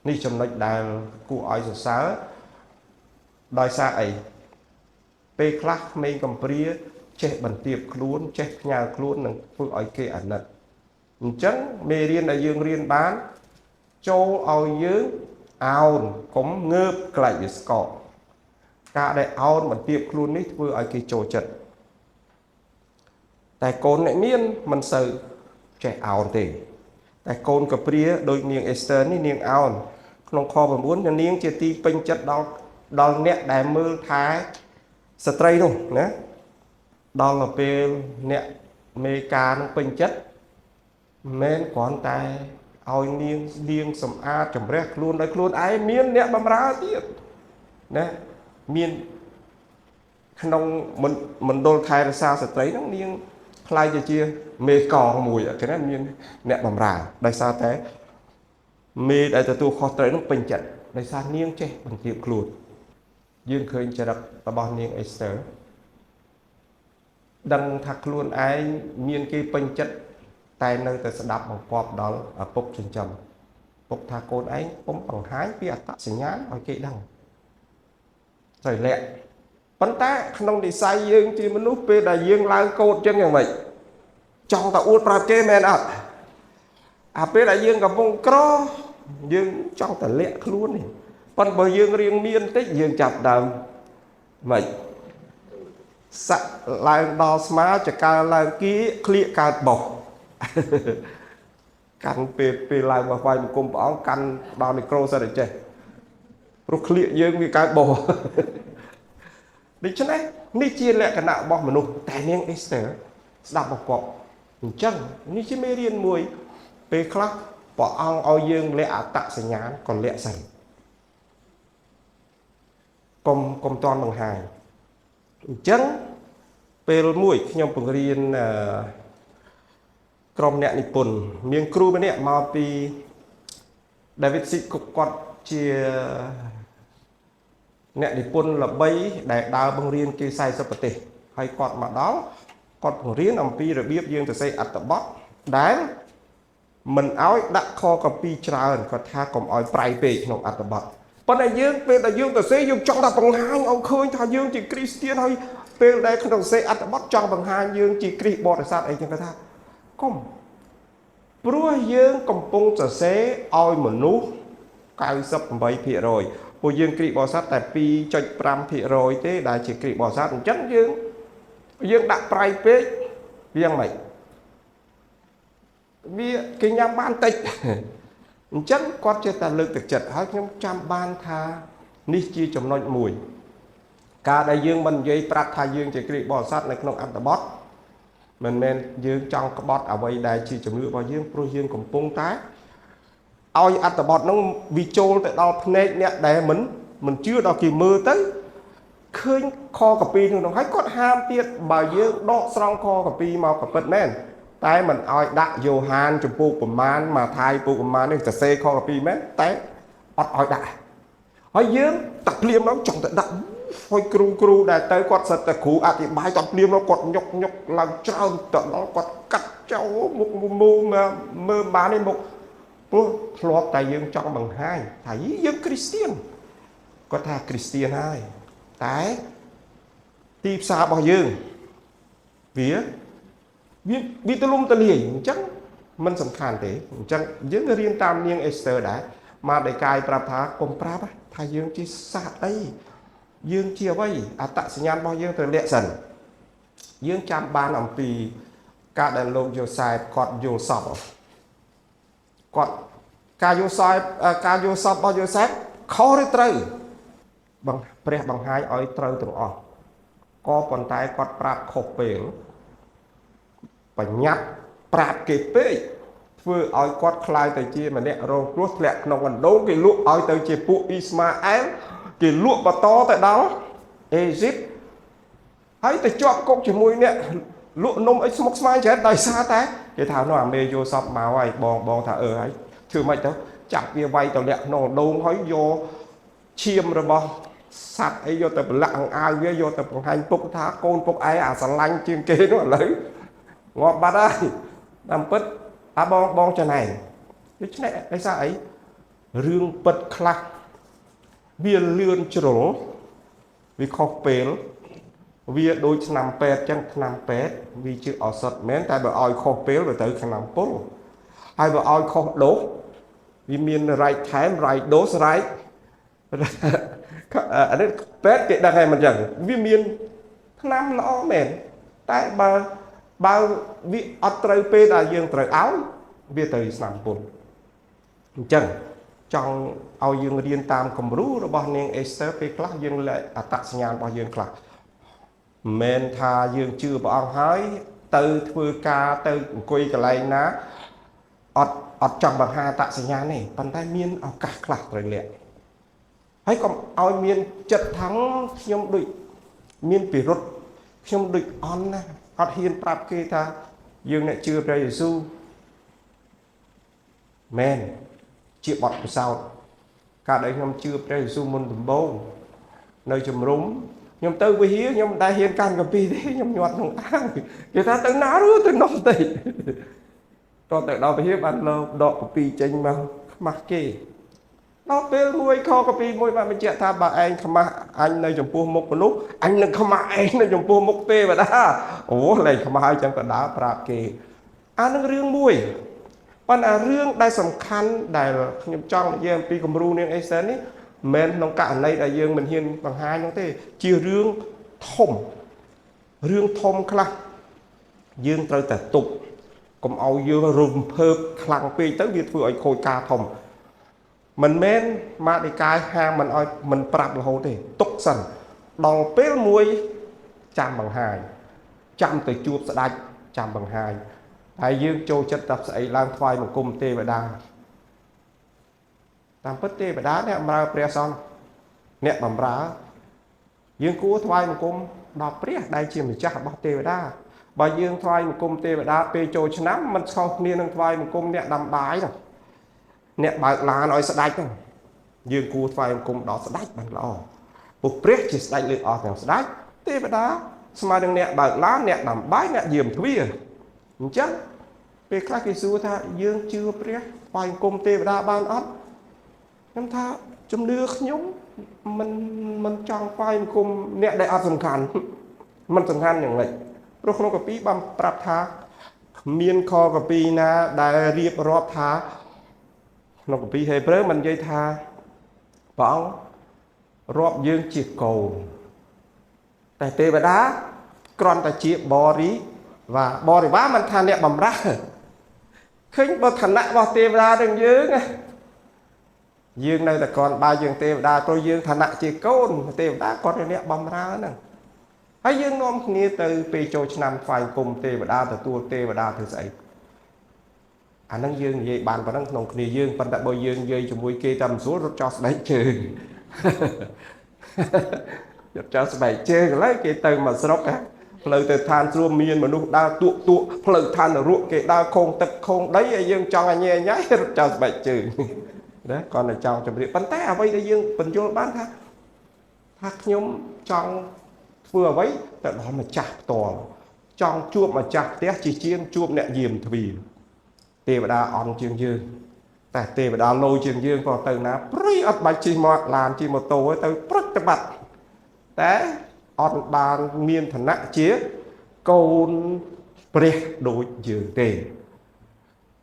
នេះចំណុចដែលគួរឲ្យសរសើរដោយសារអីពេលខ្លះក្មេងកំព្រាចេះបន្ទាបខ្លួនចេះផ្ញើខ្លួននឹងធ្វើឲ្យគេអាណិតអញ្ចឹងមេរៀនដែលយើងរៀនបានចូលឲ្យយើងអោនកុំងើបខ្លាចវាស្កកការដែលអោនបន្ទាបខ្លួននេះធ្វើឲ្យគេចូលចិត្តតែកូនអ្នកមានមិនសូវចេះអោនទេតែកូនកាព្រាដូចនាងអេស្ទើនេះនាងអោនក្នុងខ9នាងជាទីពេញចិត្តដល់អ្នកដែលមើលថែស្ត្រីនោះណាដល់ពេលអ្នកមេការនឹងពេញចិត្តមិនគ្រាន់តែឲ្យនាងសម្អាតជំរះខ្លួនដោយខ្លួនឯងមានអ្នកបម្រើទៀតណាមានក្នុងមណ្ឌលថែរក្សាស្ត្រីហ្នឹងនាងខ្លាយទៅជាមេកងមួយគេណាមានអ្នកបម្រើដោយសារតែមេដែលទទួលខុសត្រូវហ្នឹងពេញចិត្តដោយសារនាងចេះបន្ទាបខ្លួនយើងឃើញចរិតរបស់នាងអេស្ទើដឹងថាខ្លួនឯងមានគេពេញចិត្តតែនៅតែស្ដាប់បង្គាប់ដល់ឪពុកចិញ្ចឹមពុកថាកូនឯងពុំបង្ហាញពីអត្តសញ្ញាណឲ្យគេដឹងត្រូវលាក់ប៉ុន្តែក្នុងនិស្ស័យយើងជាមនុស្សពេលដែលយើងឡើងកោតចឹងយ៉ាងម៉េចចង់តែអួតប្រាប់គេមែនអត់អាពេលដែលយើងកំពុងក្រយើងចង់តែលាក់ខ្លួននេះប៉ុន្តែបើយើងរៀងមានតិចយើងចាប់ដើមម៉េចសាក់ឡើងដល់ស្មាចកើឡើងគៀក្លៀកកើតបោះកាន់ពេលឡើងមកវាយបង្គំព្រះអង្គកាន់ដល់មីក្រូសិតតែចេះព្រោះក្លៀកយើងវាកើតបោះដូច្នេះនេះជាលក្ខណៈរបស់មនុស្សតែនាងអេស្ទើស្ដាប់បង្គាប់អញ្ចឹងនេះជាមេរៀនមួយពេលខ្លះព្រះអង្គឲ្យយើងលាក់អត្តសញ្ញាណក៏លាក់សិនកុំតន់បង្ហាញអញ្ចឹងពេលមួយខ្ញុំបង្រៀនក្រុមអ្នកនិពន្ធមានគ្រូម្នាក់មកពី David Sick គាត់ជាអ្នកនិពន្ធល្បីដែលដើរបង្រៀនគេ40ប្រទេសហើយគាត់មកដល់គាត់បង្រៀនអំពីរបៀបយើងសរសេរអត្ថបទដែលមិនឲ្យដាក់ខកពីច្រើនគាត់ថាកុំឲ្យប្រៃពេកក្នុងអត្ថបទប៉ុន្តែយើងពេលដែលយើងសរសេរយើងចង់តែបង្ហាញឲ្យឃើញថាយើងជាគ្រីស្ទានហើយពេលដែលក្នុងសរសេរអត្ថបទចង់បង្ហាញយើងជាគ្រីស្ទបរិស័ទអីចឹងគាត់ថាកុំព្រោះយើងកំពុងសរសេរឲ្យមនុស្ស 98% ពួកយើងគ្រីស្ទបរិស័ទតែ 2.5% ទេដែលជាគ្រីស្ទបរិស័ទអញ្ចឹងយើងដាក់ប្រៃពេកវាយ៉ាងម៉េចវាគេញ៉ាំបានតិចអញ្ចឹងគាត់ចេះតែលើកទឹកចិត្តហើយខ្ញុំចាំបានថានេះជាចំណុចមួយការដែលយើងមិននិយាយប្រាប់ថាយើងជាគ្រីស្ទបរិស័ទនៅក្នុងអត្ថបទមិនមែនយើងចង់ក្បត់អ្វីដែលជាជំនឿរបស់យើងព្រោះយើងកំពុងតែឲ្យអត្ថបទហ្នឹងវាចូលទៅដល់ភ្នែកអ្នកដែលមិនជឿដល់គេមើលទៅឃើញខកពីក្នុងហើយគាត់ហាមទៀតបើយើងដកស្រង់ខកពីមកក៏ពិតមែនតែមិនឲ្យដាក់យ៉ូហានចំពោះប្រមាណមកថាយពុកប្រមាណនេះសរសេរខកពីមែនតែអត់ឲ្យដាក់ហើយយើងតាក់ភ្លាមឡើងចង់ទៅដាក់ហើយគ្រូដែលទៅគាត់សិតតែគ្រូអធិប្បាយតាក់ភ្លាមឡើងគាត់ញុកឡើងច្រើនទៅដល់គាត់កាត់ចោលមុខមើលបាននេះមុខព្រោះធ្លាប់តែយើងចង់បង្ហាញថាយើងគ្រីស្ទានគាត់ថាគ្រីស្ទានហើយតែទីផ្សាររបស់យើងវាទលំទលាយអញ្ចឹងមិនសំខាន់ទេអញ្ចឹងយើងរៀនតាមនាងអេស្ទើដែរមកដោយកាយប្រាប់ថាកុំប្រាប់ថាយើងជាសាសអីយើងជាអ្វីអត្តសញ្ញាណរបស់យើងត្រូវលាក់សិនយើងចាំបានអំពីការដែលលោកយូសែបគាត់យល់សពគាត់ការយល់សពរបស់យូសែបខុសឬត្រូវព្រះបង្ហាញឲ្យត្រូវទាំងអស់ក៏ប៉ុន្តែគាត់ប្រាប់ខុសពេលបញ្ញត្តិប្រាប់គេពេកធ្វើឲ្យគាត់ខ្លាយទៅជាម្នាក់រងគ្រោះធ្លាក់ក្នុងអណ្ដូងគេលក់ឲ្យទៅជាពួកអ៊ីស្ម៉ាអែលគេលក់បន្តទៅដល់អេស៊ីបហើយទៅជាប់គុកជាមួយអ្នកលក់នំអីស្មុគស្មាញច្រើនដោយសារតែគេថានោះអាមេយល់សពមកហើយបងថាហើយធ្វើម៉េចទៅចាប់វាវាយទៅលាក់ក្នុងអណ្ដូងហើយយកឈាមរបស់សត្វអីយកទៅប្រឡាក់អង្អាវវាយកទៅបង្ហាញពុកថាកូនពុកឯងអាស្រឡាញ់ជាងគេនោះឥឡូវងាប់បាត់ហើយតាមពិត បងចាណែដូច្នេះឯសារអីរឿងពិតខ្លះវាលឿនជ្រុលវាខុសពេលវាដូចឆ្នាំពេទ្យចឹងឆ្នាំពេទ្យវាជាឱសថមែនតែបើឲ្យខុសពេលទៅឆ្នាំពុលហើយបើឲ្យខុសដូសវាមាន right time right dose right អានេះពេទ្យគេដឹងហើយមិនចឹងវាមានឆ្នាំល្អមែនតែបើវាអត់ត្រូវពេលដែលយើងត្រូវឲ្យវាទៅឆ្នាំពុលអញ្ចឹងចង់ឲ្យយើងរៀនតាមគំរូរបស់នាងអេសទ័រពេលខ្លះយើងលើកអត្តសញ្ញាណរបស់យើងខ្លះមិនថាយើងជឿព្រះអង្គហើយទៅធ្វើការទៅអង្គុយកន្លែងណាអត់ចង់បង្ហាញអត្តសញ្ញាណទេប៉ុន្តែមានឱកាសខ្លះត្រូវលាក់ហើយកុំឲ្យមានចិត្តថាខ្ញុំដូចមានពិរុទ្ធខ្ញុំដូចអន់ណាអត់ហ៊ានប្រាប់គេថាយើងអ្នកជឿព្រះយេស៊ូវមែនជាបទពិសោធន៍កាលដែលខ្ញុំជឿព្រះយេស៊ូវមុនដំបូងនៅជំរុំខ្ញុំទៅវិហារខ្ញុំមិនដែលហ៊ានកាន់កាពីទេខ្ញុំញាត់ក្នុងអាវគេថាទៅណារួទៅនោះទេតទៅដល់វិហារបានលោកដកកាពីចេញមកខ្មាស់គេដល់ពេលមួយខកាពីមួយបានបញ្ជាក់ថាបើឯងខ្មាស់អញនៅចំពោះមុខមនុស្សអញនឹងខ្មាស់ឯងនៅចំពោះមុខទេវតាអូលែងខ្មាស់ហើយចឹងក៏ដើរប្រាប់គេអានឹងរឿងមួយប៉ុន្តែរឿងដែលសំខាន់ដែលខ្ញុំចង់និយាយអំពីគំរូនាងអេសទ័រនេះមិនមែនក្នុងករណីដែលយើងមិនហ៊ានបង្ហាញនោះទេជារឿងធំខ្លះយើងត្រូវតែទប់កុំឲ្យយើងរំភើបខ្លាំងពេកទៅវាធ្វើឲ្យខូចការធំមិនមែនម៉ាឌីកាយហាមមិនឲ្យមិនប្រាប់រហូតទេទុកសិនដល់ពេលមួយចាំបង្ហាញចាំទៅជួបស្ដេចចាំបង្ហាញហើយយើងចូលចិត្តតែស្អីឡើងថ្វាយបង្គំទេវតាតាមពិតទេវតាអ្នកបម្រើព្រះសង្ឃអ្នកបម្រើយើងគួរថ្វាយបង្គំដល់ព្រះដែលជាម្ចាស់របស់ទេវតាបើយើងថ្វាយបង្គំទេវតាពេលចូលឆ្នាំមិនខុសគ្នានឹងថ្វាយបង្គំអ្នកដាំបាយទេអ្នកបើកឡានឲ្យស្ដេចហ្នឹងយើងគួរថ្វាយបង្គំដល់ស្ដេចបានល្អពុះព្រះជាស្ដេចលើអស់ទាំងស្ដេចទេវតាស្មើនឹងអ្នកបើកឡានអ្នកដាំបាយអ្នកយាមទ្វារអញ្ចឹងពេលខ្លះគេសួរថាយើងជឿព្រះថ្វាយបង្គំទេវតាបានអត់ខ្ញុំថាជំនឿខ្ញុំមិនចង់ថ្វាយបង្គំអ្នកដែលអត់សំខាន់មិនសំខាន់យ៉ាងម៉េចព្រោះក្នុងកាពីបានប្រាប់ថាមានខកាពីណាដែលរៀបរាប់ថាក្នុងកាពីហេព្រើរមិននិយាយថាព្រះអង្គរាប់យើងជាកូនតែទេវតាគ្រាន់តែជាបរិវារមិនថាអ្នកបម្រើឃើញបើឋានៈរបស់ទេវតានឹងយើងនៅតែគ្រាន់បើយើងទេវតាព្រោះយើងឋានៈជាកូនទេវតាគាត់ជាអ្នកបម្រើហ្នឹងហើយយើងនាំគ្នាទៅពេលចូលឆ្នាំថ្វាយបង្គំទេវតាទទួលទេវតាធ្វើស្អីអាហ្នឹងយើងនិយាយបានប៉ុណ្ណឹងក្នុងគ្នាយើងប៉ុន្តែបើយើងនិយាយជាមួយគេតែមិនស្រួលរត់ចោលស្បែកជើងរត់ចោលស្បែកជើងឥឡូវគេទៅមកស្រុកផ្លូវទៅឋានស្រួមមានមនុស្សដើរទួកផ្លូវឋាននរកគេដើរខូងទឹកខូងដីហើយយើងចង់ឲ្យញ៉ែញ៉ៃរត់ចោលស្បែកជើងណាគាត់តែចង់ជម្រាបប៉ុន្តែអ្វីដែលយើងបញ្យល់បានថាខ្ញុំចង់ធ្វើអ្វីទៅដល់ម្ចាស់ផ្ទាល់ចង់ជួបម្ចាស់ផ្ទះជាជាងជួបអ្នកយាមទ្វារទេវតាអន់ជាងយើងតែទេវតាលោជាងយើងក៏ទៅណាព្រុយអត់បាច់ជិះមកឡានជិះម៉ូតូទៅព្រឹកទៅបាត់តែអត់បានមានឋានៈជាកូនព្រះដូចយើងទេ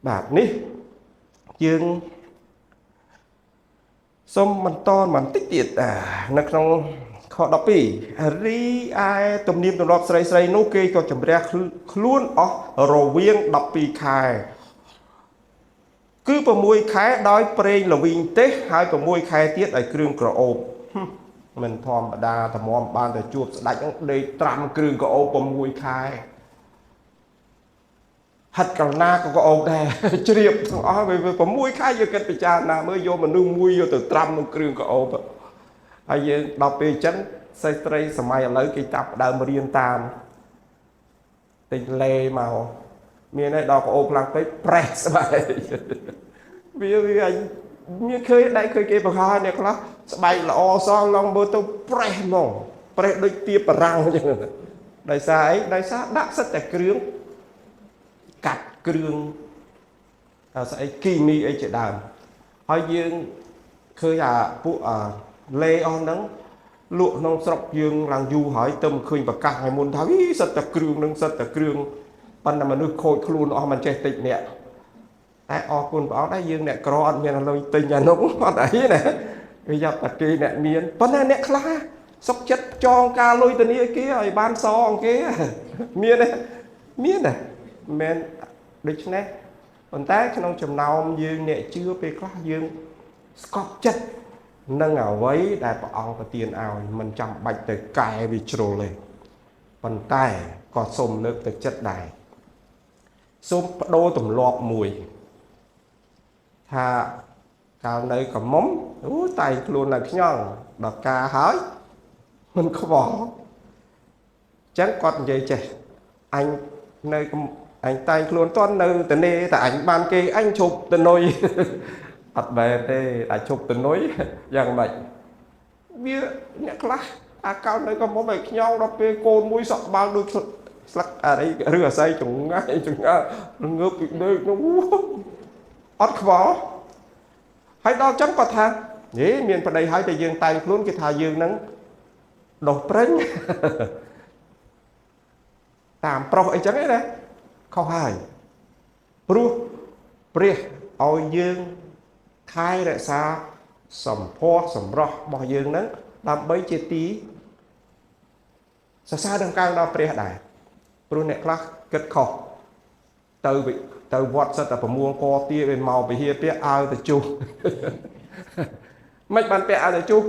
បាទនេះយើងសូមបន្តបន្តិចទៀតនៅក្នុងខ12រីឯទំនៀមទម្លាប់ស្រីនោះគេក៏ជំរះខ្លួនអស់រវាង12ខែគឺ6ខែដោយប្រេងល្វីងទេសហើយ6ខែទៀតឲ្យគ្រឿងក្រអូបមិនធម្មតាតម្រាំបានតែជួបស្ដេចដេកត្រាំគ្រឿងក្រអូប6ខែហាត់កលណាក៏ក្រអូបដែរជ្រាបទាំងអស់6ខែយកគិតពិចារណាមើលយកមនុស្សមួយយកទៅត្រាំក្នុងគ្រឿងក្រអូបហើយយើងដល់ពេលអញ្ចឹងស្ត្រីសម័យឥឡូវគេចាប់ដើមរៀនតាមទិញលេមកមានឯដល់ក្រអូបខ្លាំងពេកប្រេះស្បែកវាមានឃើញដែរឃើញគេបង្ហាញអ្នកខ្លះស្បែកល្អសឡងមើលទៅប្រេះហ្មងប្រេះដូចទៀបបារាំងអញ្ចឹងដោយសារអីដោយសារដាក់សិតតែគ្រឿងកាត់គ្រឿង ស្អីគីមីអីជាដើមហើយយើងឃើញពួកលេអស់ហ្នឹងលក់ក្នុងស្រុកយើងឡើងយូរហើយទៅឃើញប្រកាសឲ្យមុនថាសិតតែគ្រឿងនឹងសិតតែគ្រឿងប៉ុន្តែមនុស្សខូចខ្លួនអស់មិនចេះតិចអ្នកតែអរគុណព្រះអង្គដែរយើងអ្នកក្រអត់មានលុយទិញអានោះអត់អីណាវាយ៉ាប់តែគេអ្នកមានប៉ុន្តែអ្នកខ្លះសុកចិត្តចងការលុយធនាគារឲ្យបានសងគេមានទេមានទេមិនដូច្នេះប៉ុន្តែក្នុងចំណោមយើងអ្នកជឿពេលខ្លះយើងស្កប់ចិត្តនឹងអ្វីដែលព្រះអង្គប្រទានឲ្យមិនចាំបាច់ទៅកែវាជ្រុលទេប៉ុន្តែក៏សូមលើកទឹកចិត្តដែរសូមបដូរទម្លាប់មួយថាកាលនៅកំមុំអូតែខ្លួននៅខ្ញល់ដល់ការហើយមិនខ្វល់ចឹងគាត់និយាយចេះអញនៅអញតែងខ្លួនតន់នៅតនេតែអញបានគេអញជប់តនុយអត់បែរទេតែជប់តនុយយ៉ាងម៉េចវាអ្នកខ្លះអាកោនៅកំមុំឲ្យខ្ញល់ដល់ពេលកូនមួយសក់បាល់ដូចស្លឹកអីឬអាស័យចងាយងើបពីដេកនោះអត់ខ្វល់ហើយដល់ចឹងគាត់ថាមានប្តីហើយតែយើងតែងខ្លួនគេថាយើងនឹងដោះប្រេងតាមប្រុសអីចឹងឯណាខុសហើយព្រោះព្រះឲ្យយើងថែរក្សាសម្ផស្សសម្រស់របស់យើងហ្នឹងដើម្បីជាទីសរសើរដល់កាងដល់ព្រះដែរព្រោះអ្នកខ្លះគិតខុសទៅវត្តសិតតែប្រមួងកទាវាមកពហិពាក់ឲ្យទៅជុះមិនបានពាក់ឲ្យទៅជុះ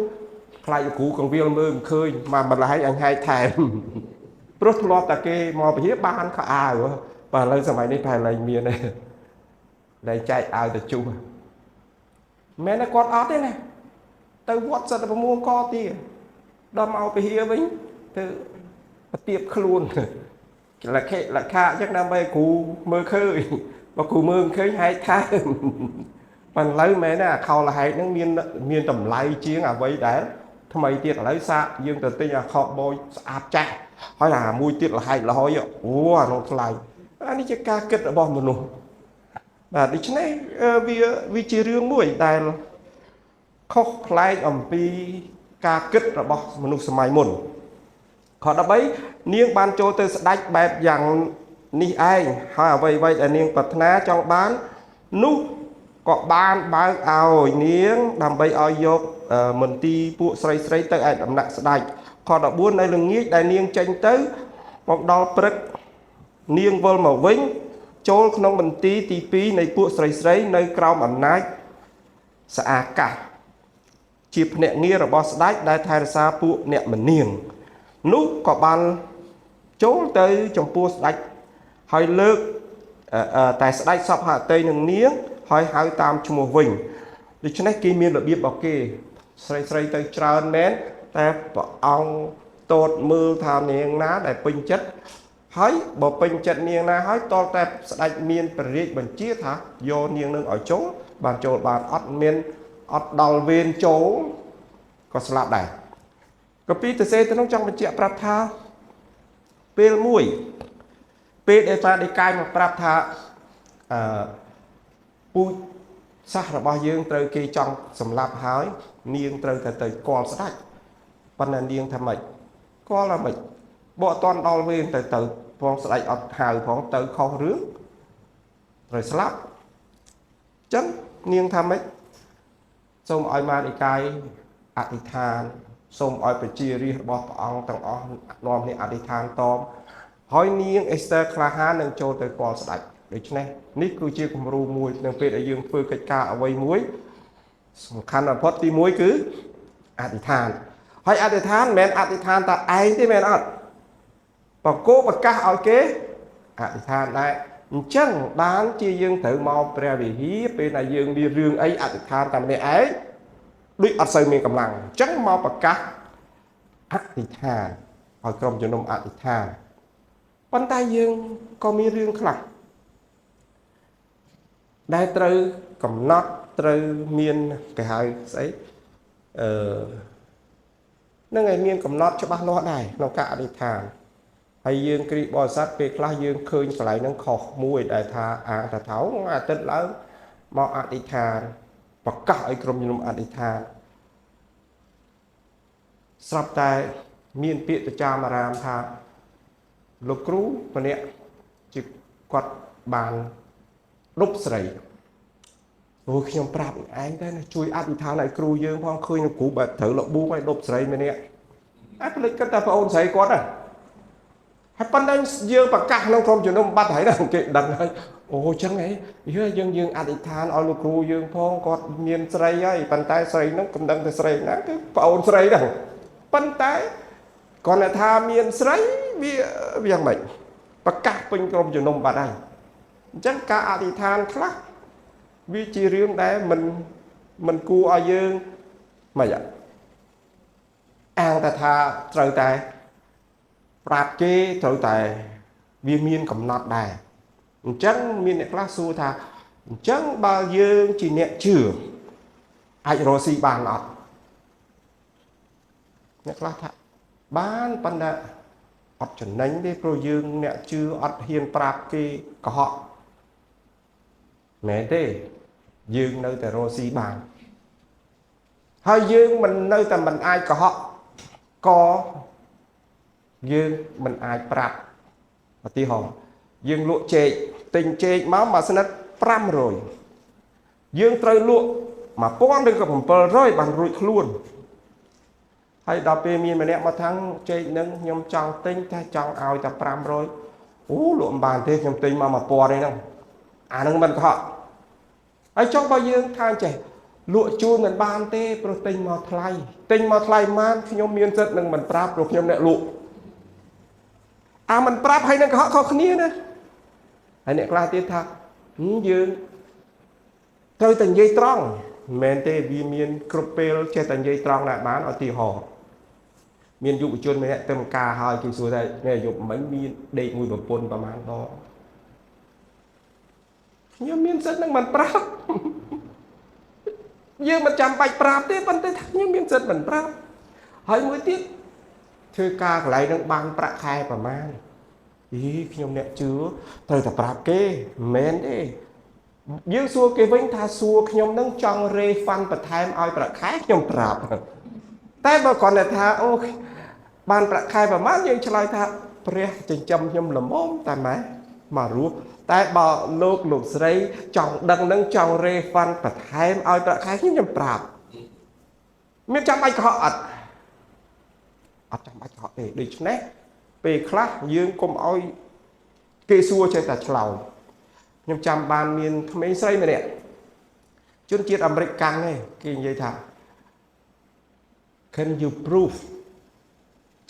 ខ្លាចគ្រូកងវាលមើលមិនឃើញមកបន្លែអញហែកថែមព្រោះធ្លាប់តែគេមកពហិបានខោអាវបើឥឡូវសម័យនេះប្រហែលលែងមានទេលែងចែកឲ្យទៅជុះមែនតែគាត់អត់ទេណាទៅវត្តសិតតែប្រមួងកទាដល់មកពហិវិញទៅប្រទៀបខ្លួនលក្ខៈចឹងដើម្បីគ្រូមើលឃើញបើគ្រូមើលមិនឃើញហែកថែមប៉ុន្តែឥឡូវមែនណាខោលហែកហ្នឹងមានតម្លៃជាងអ្វីដែលថ្មីទៀតឥឡូវសាកយើងទៅទិញអាខោបយស្អាតចាស់ហើយអាមួយទៀតលហែកលហយអូអានោះថ្លៃអានេះជាការគិតរបស់មនុស្សបាទដូច្នេះវាជារឿងមួយដែលខុសប្លែកអំពីការគិតរបស់មនុស្សសម័យមុនខ13នាងបានចូលទៅស្ដេចបែបយ៉ាងនេះឯងហើយអ្វីដែលនាងប្រាថ្នាចង់បាននោះក៏បានបើកឲ្យនាងដើម្បីឲ្យយកមន្ទីរពួកស្រីទៅឯដំណាក់ស្ដេចខ14នៅល្ងាចដែលនាងចេញទៅមកដល់ព្រឹកនាងវិលមកវិញចូលក្នុងមន្ទីរទី2នៃពួកស្រីនៅក្រោមអំណាចស្អាកាសជាភ្នាក់ងាររបស់ស្ដេចដែលថែរក្សាពួកអ្នកមនាងនោះក៏បានចូលទៅចំពោះស្ដេចហើយលើកតែស្ដេចសពហតីនឹងនាងហើយហៅតាមឈ្មោះវិញដូច្នេះគេមានរបៀបរបស់គេស្រីទៅច្រើនមែនតែព្រះអង្គតតមើលថានាងណាដែលពេញចិត្តហើយបើពេញចិត្តនាងណាហើយតតែស្ដេចមានព្រះរាជបញ្ជាថាយកនាងនឹងឲ្យចូលបានចូលបានអត់ដល់វេនចូលក៏ស្លាប់ដែរក៏ពីទៅសេទៅនោះចង់បញ្ជាក់ប្រាប់ថាពេលមួយពេលដែលតាដេកាយមកប្រាប់ថាពូជសាសរបស់យើងត្រូវគេចង់សម្លាប់ហើយនាងត្រូវតែទៅគាល់ស្ដេចប៉ុន្តែនាងថាម៉េចគាល់ថាម៉េចបើអត់តន់ដល់វេនទៅផងស្ដេចអត់ហៅផងទៅខុសរឿងត្រូវស្លាប់អញ្ចឹងនាងថាម៉េចសូមឲ្យមាដេកាយអធិដ្ឋានសូមឲ្យប្រជារាស្ត្ររបស់ព្រះអង្គទាំងអស់នាំគ្នាអធិដ្ឋានតបហើយនាងអេស្ទើក្លាហាននឹងចូលទៅគាល់ស្ដេចដូច្នេះនេះគឺជាគំរូមួយក្នុងពេលដែលយើងធ្វើកិច្ចការអ្វីមួយសំខាន់បំផុតទី1គឺអធិដ្ឋានហើយអធិដ្ឋានមិនមែនអធិដ្ឋានតែឯងទេមែនអត់បកគោប្រកាសឲ្យគេអធិដ្ឋានដែរអញ្ចឹងបានជាយើងត្រូវមកព្រះវិហារពេលដែលយើងមានរឿងអីអធិដ្ឋានតែម្នាក់ឯងដូចអត់សូវមានកម្លាំងអញ្ចឹងមកប្រកាសអធិដ្ឋានឲ្យក្រុមជំនុំអធិដ្ឋានប៉ុន្តែយើងក៏មានរឿងខ្លះដែលត្រូវកំណត់ត្រូវមានគេហៅស្អីនឹងឲ្យមានកំណត់ច្បាស់លាស់ដែរក្នុងការអធិដ្ឋានហើយយើងគ្រីស្ទបរិស័ទពេលខ្លះយើងឃើញកន្លែងហ្នឹងខុសមួយដែលថាអាងថាថោអាទិត្យឡើង មកអធិដ្ឋានប្រកាសឲ្យក្រុមជំនុំអធិដ្ឋានស្រាប់តែមានពាក្យទៅចាមអារាមថាលោកគ្រូម្នាក់ជាគាត់បានដប់ស្រីអូខ្ញុំប្រាប់ឯងទៅណាជួយអធិដ្ឋានឲ្យគ្រូយើងផងឃើញលោកគ្រូបែបត្រូវលប៊ូឲ្យដប់ស្រីម្នាក់អាភ្លេចគិតតែប្អូនស្រីគាត់ហ្នឹងហើយប៉ុន្តែយើងប្រកាសក្នុងក្រុមជំនុំបាត់ហើយណាគេដឹងហើយអូចឹងហីយើងអធិដ្ឋានឲ្យលោកគ្រូយើងផងគាត់មានស្រីហើយប៉ុន្តែស្រីហ្នឹងកំដឹងតែស្រីណាគឺប្អូនស្រីហ្នឹងប៉ុន្តែគាត់ថាមានស្រីវាយ៉ាងម៉េចប្រកាសពេញក្រុមជំនុំបាត់ហើយអញ្ចឹងការអធិដ្ឋានខ្លះវាជារឿងដែលមិនគួរឲ្យយើងមិនអាងតែថាត្រូវតែប្រាប់គេត្រូវតែវាមានកំណត់ដែរអញ្ចឹងមានអ្នកខ្លះសួរថាអញ្ចឹងបើយើងជាអ្នកជឿអាចរកស៊ីបានអត់អ្នកខ្លះថាបានប៉ុន្តែអត់ចំណេញទេព្រោះយើងអ្នកជឿអត់ហ៊ានប្រាប់គេកុហកមែនទេយើងនៅតែរកស៊ីបានហើយយើងមិននៅតែមិនអាចកុហកក៏យើងមិនអាចប្រាប់ឧទាហរណ៍យើងលក់ចេកទិញចេកមកមួយស្និត500យើងត្រូវលក់1000ឬក៏700បានរួចខ្លួនហើយដល់ពេលមានម្នាក់មកថាចេកនឹងខ្ញុំចង់ទិញតែចង់ឲ្យតែ500អូលក់មិនបានទេខ្ញុំទិញមក1000ឯហ្នឹងអាហ្នឹងមិនកុហកហើយចង់បើយើងថាចេះលក់ជូនមិនបានទេព្រោះទិញមកថ្លៃបានខ្ញុំមានសិទ្ធិនឹងមិនប្រាប់ព្រោះខ្ញុំអ្នកលក់អាមិនប្រាប់ហើយនឹងកុហកខុសគ្នាណាហើយអ្នកខ្លះទៀតថាយើងត្រូវតែនិយាយត្រង់មិនមែនទេវាមានគ្រប់ពេលចេះតែនិយាយត្រង់ណាស់បានឧទាហរណ៍មានយុវជនម្នាក់ទៅមកការហើយគេសួរថានេះយប់មិញមានដេកមួយប្រពន្ធប្រហែលដងខ្ញុំមានសិទ្ធិនឹងមិនប្រាប់យើងមិនចាំបាច់ប្រាប់ទេប៉ុន្តែខ្ញុំមានសិទ្ធិមិនប្រាប់ហើយមួយទៀតធ្វើការកន្លែងនឹងបានប្រាក់ខែប្រមាណខ្ញុំអ្នកជឿត្រូវតែប្រាប់គេមិនមែនទេយើងសួរគេវិញថាសួរខ្ញុំនឹងចង់រេហ្វាន់បន្ថែមឲ្យប្រាក់ខែខ្ញុំប្រាប់តែបើគាត់ថាអូបានប្រាក់ខែប្រមាណយើងឆ្លើយថាព្រះចិញ្ចឹមខ្ញុំល្មមតែម៉ែមករស់តែបើលោកស្រីចង់ដឹងនឹងចង់រេហ្វាន់បន្ថែមឲ្យប្រាក់ខែខ្ញុំប្រាប់មានចាំបាច់កុហកអត់ចាំបាច់កុហកទេដូច្នេះពេលខ្លះយើងកុំឲ្យគេសួរចេះតែឆ្លើយខ្ញុំចាំបានមានក្មេងស្រីម្នាក់ជនជាតិអាមេរិកកាំងឯងគេនិយាយថា Can you prove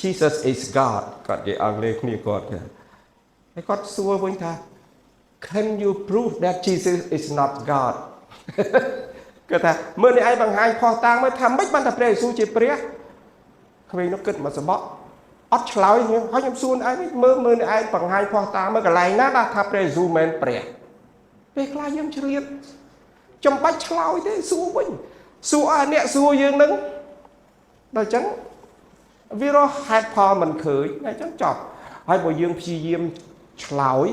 Jesus is God គាត់និយាយអង់គ្លេសគ្នាគាត់ហើយគាត់សួរវិញថា Can you prove that Jesus is not God គាត់ថាមើលនេះឯងបង្ហាញផុសតាងមើលថាម៉េចបានតែព្រះយេស៊ូវជាព្រះក្មេងនោះគិតមកសម្បកអត់ឆ្លើយហើយខ្ញុំសួរឯងមើលនេះឯងបង្ហាញផុសតាងមើលកន្លែងណាដែលថាព្រះយេស៊ូវមិនព្រះពេលខ្លះយើងឆ្លៀតចំបាច់ឆ្លើយទេសួរវិញសួរឲ្យអ្នកសួរយើងនឹងដល់អញ្ចឹងវារកហេតុផលមិនឃើញតែអញ្ចឹងចប់ហើយបើយើងព្យាយាមឆ្លើយ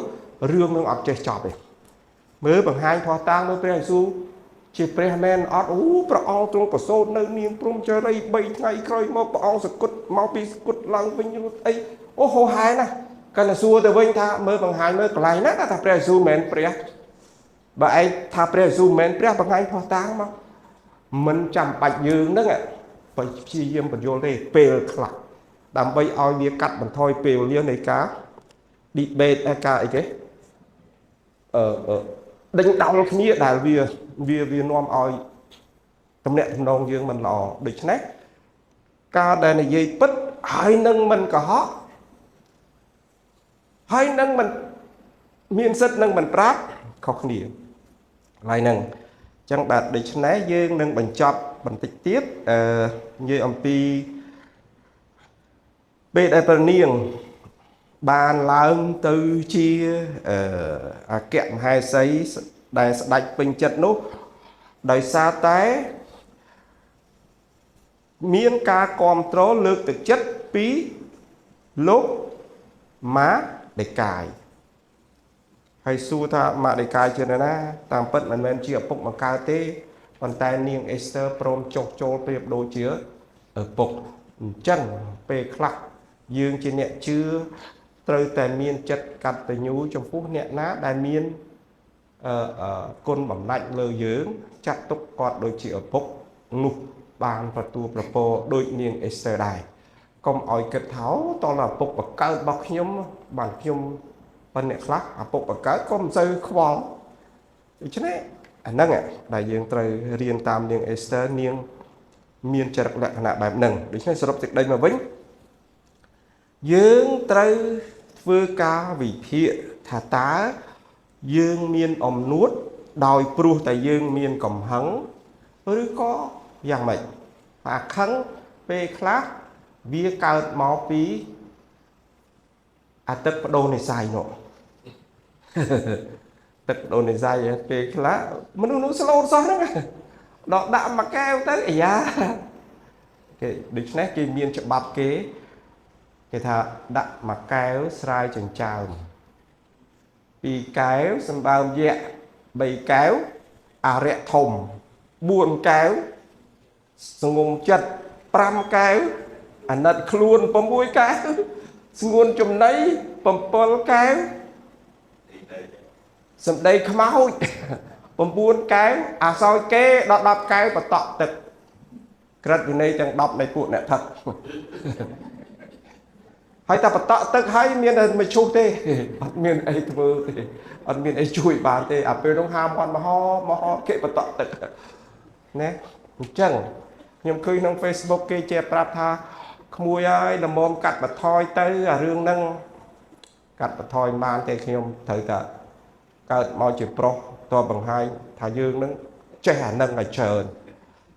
រឿងនឹងអត់ចេះចប់ទេមើលបង្ហាញផុសតាងមើលព្រះយេស៊ូវជាព្រះមែនអត់អូព្រះអង្គទ្រង់ប្រសូតនៅនាងព្រំចារី3ថ្ងៃក្រោយមកព្រះអង្គសគត់មកពីសគត់ឡើងវិញរួចអីអូហោហែណាកាន់តែសួរទៅវិញថាមើលបង្ហាញមើលកន្លែងណាថាព្រះយេស៊ូវមែនព្រះបើឯងថាព្រះយេស៊ូវមែនព្រះបង្ហាញផុសតាងមកមិនចាំបាច់យើងហ្នឹងបើព្យាយាមបញ្យល់ទេពេលខ្លះដើម្បីឲ្យវាកាត់បន្ថយពេលវេលានៃការ debate ការអីគេដេញដោលគ្នាដែលវានាំឲ្យទំនាក់ទំនងយើងមិនល្អដូច្នេះការដែលនិយាយពិតហើយនឹងមិនកុហកហើយនឹងមិនមានសិទ្ធិនឹងមិនប្រាប់ខុសគ្នាហើយនឹងអញ្ចឹងបាទដូច្នេះយើងនឹងបញ្ចប់បន្តិចទៀតនិយាយអំពីពេលដែលព្រះនាងបានឡើងទៅជាអគ្គមហេសីដែលស្ដេចពេញចិត្តនោះដោយសារតែមានការគ្រប់គ្រងលើកទឹកចិត្តពីលោកម៉ាដេកាយ ហើយសួរថាម៉ាក់ដេកាយជាណាតាមពិតមិនមែនជាឪពុកមកកើតទេប៉ុន្តែនាងអេស្ទើព្រមចុះចូលប្រៀបដូចជាឪពុកអញ្ចឹងពេលខ្លះយើងជាអ្នកជឿត្រូវតែមានចិត្តកតញ្ញូចំពោះអ្នកណាដែលមានគុណបំណាច់លើយើងចាត់ទុកគាត់ដូចជាឪពុកនោះបានប្រទូប្រពោដូចនាងអេស្ទើដែរកុំឲ្យគិតថាតើឪពុកបកើតរបស់ខ្ញុំបានខ្ញុំប៉ុន្តែអ្នកខ្លះឪពុកបកើតក៏មិនសូវខ្វល់ដូច្នេះអាហ្នឹងដែលយើងត្រូវរៀនតាមនាងអេស្ទើនាងមានចរិតលក្ខណៈបែបហ្នឹងដូច្នេះសរុបសេចក្តីមកវិញយើងត្រូវធ្វើការវិភាគថាតើយើងមានអំនួតដោយព្រោះតែយើងមានកំហឹងឬក៏យ៉ាងម៉េចអាខឹងពេលខ្លះវាកើតមកពីអាទឹកបដូរនិស័យនោះទឹកបដូរនិស័យពេលខ្លះមនុស្សនោះស្លូតសោះហ្នឹងដល់ដាក់មួយកែវទៅអាយ៉ាគេដូច្នេះគេមានច្បាប់គេថាដាក់មួយកែវស្រាយចិញ្ចើម2កែវសម្បើមយៈ3កែវអារៈធំ4កែវសងំចិត្ត5កែវអាណិតខ្លួន6កែវស្ងួនចំណី7កែវសម្ដីខ្មោច9កែវអាសោយគេដល់10កែវបតក់ទឹកក្រិតវិន័យទាំង10នៃពួកអ្នកថឹកហើយតែបតក់ទឹកហើយមានតែមកឈូសទេអត់មានអីធ្វើទេអត់មានអីជួយបានទេអាពេលនោះហាមគាត់មហោគេបតក់ទឹកណាអញ្ចឹងខ្ញុំឃើញក្នុង Facebook គេចេះប្រាប់ថាក្មួយហើយល្មមកាត់បន្ថយទៅអារឿងហ្នឹងកាត់បន្ថយបានទេខ្ញុំត្រូវតែកើតមកជាប្រុសតបបង្ហាញថាយើងនឹងចេះអានឹងឲ្យច្រើន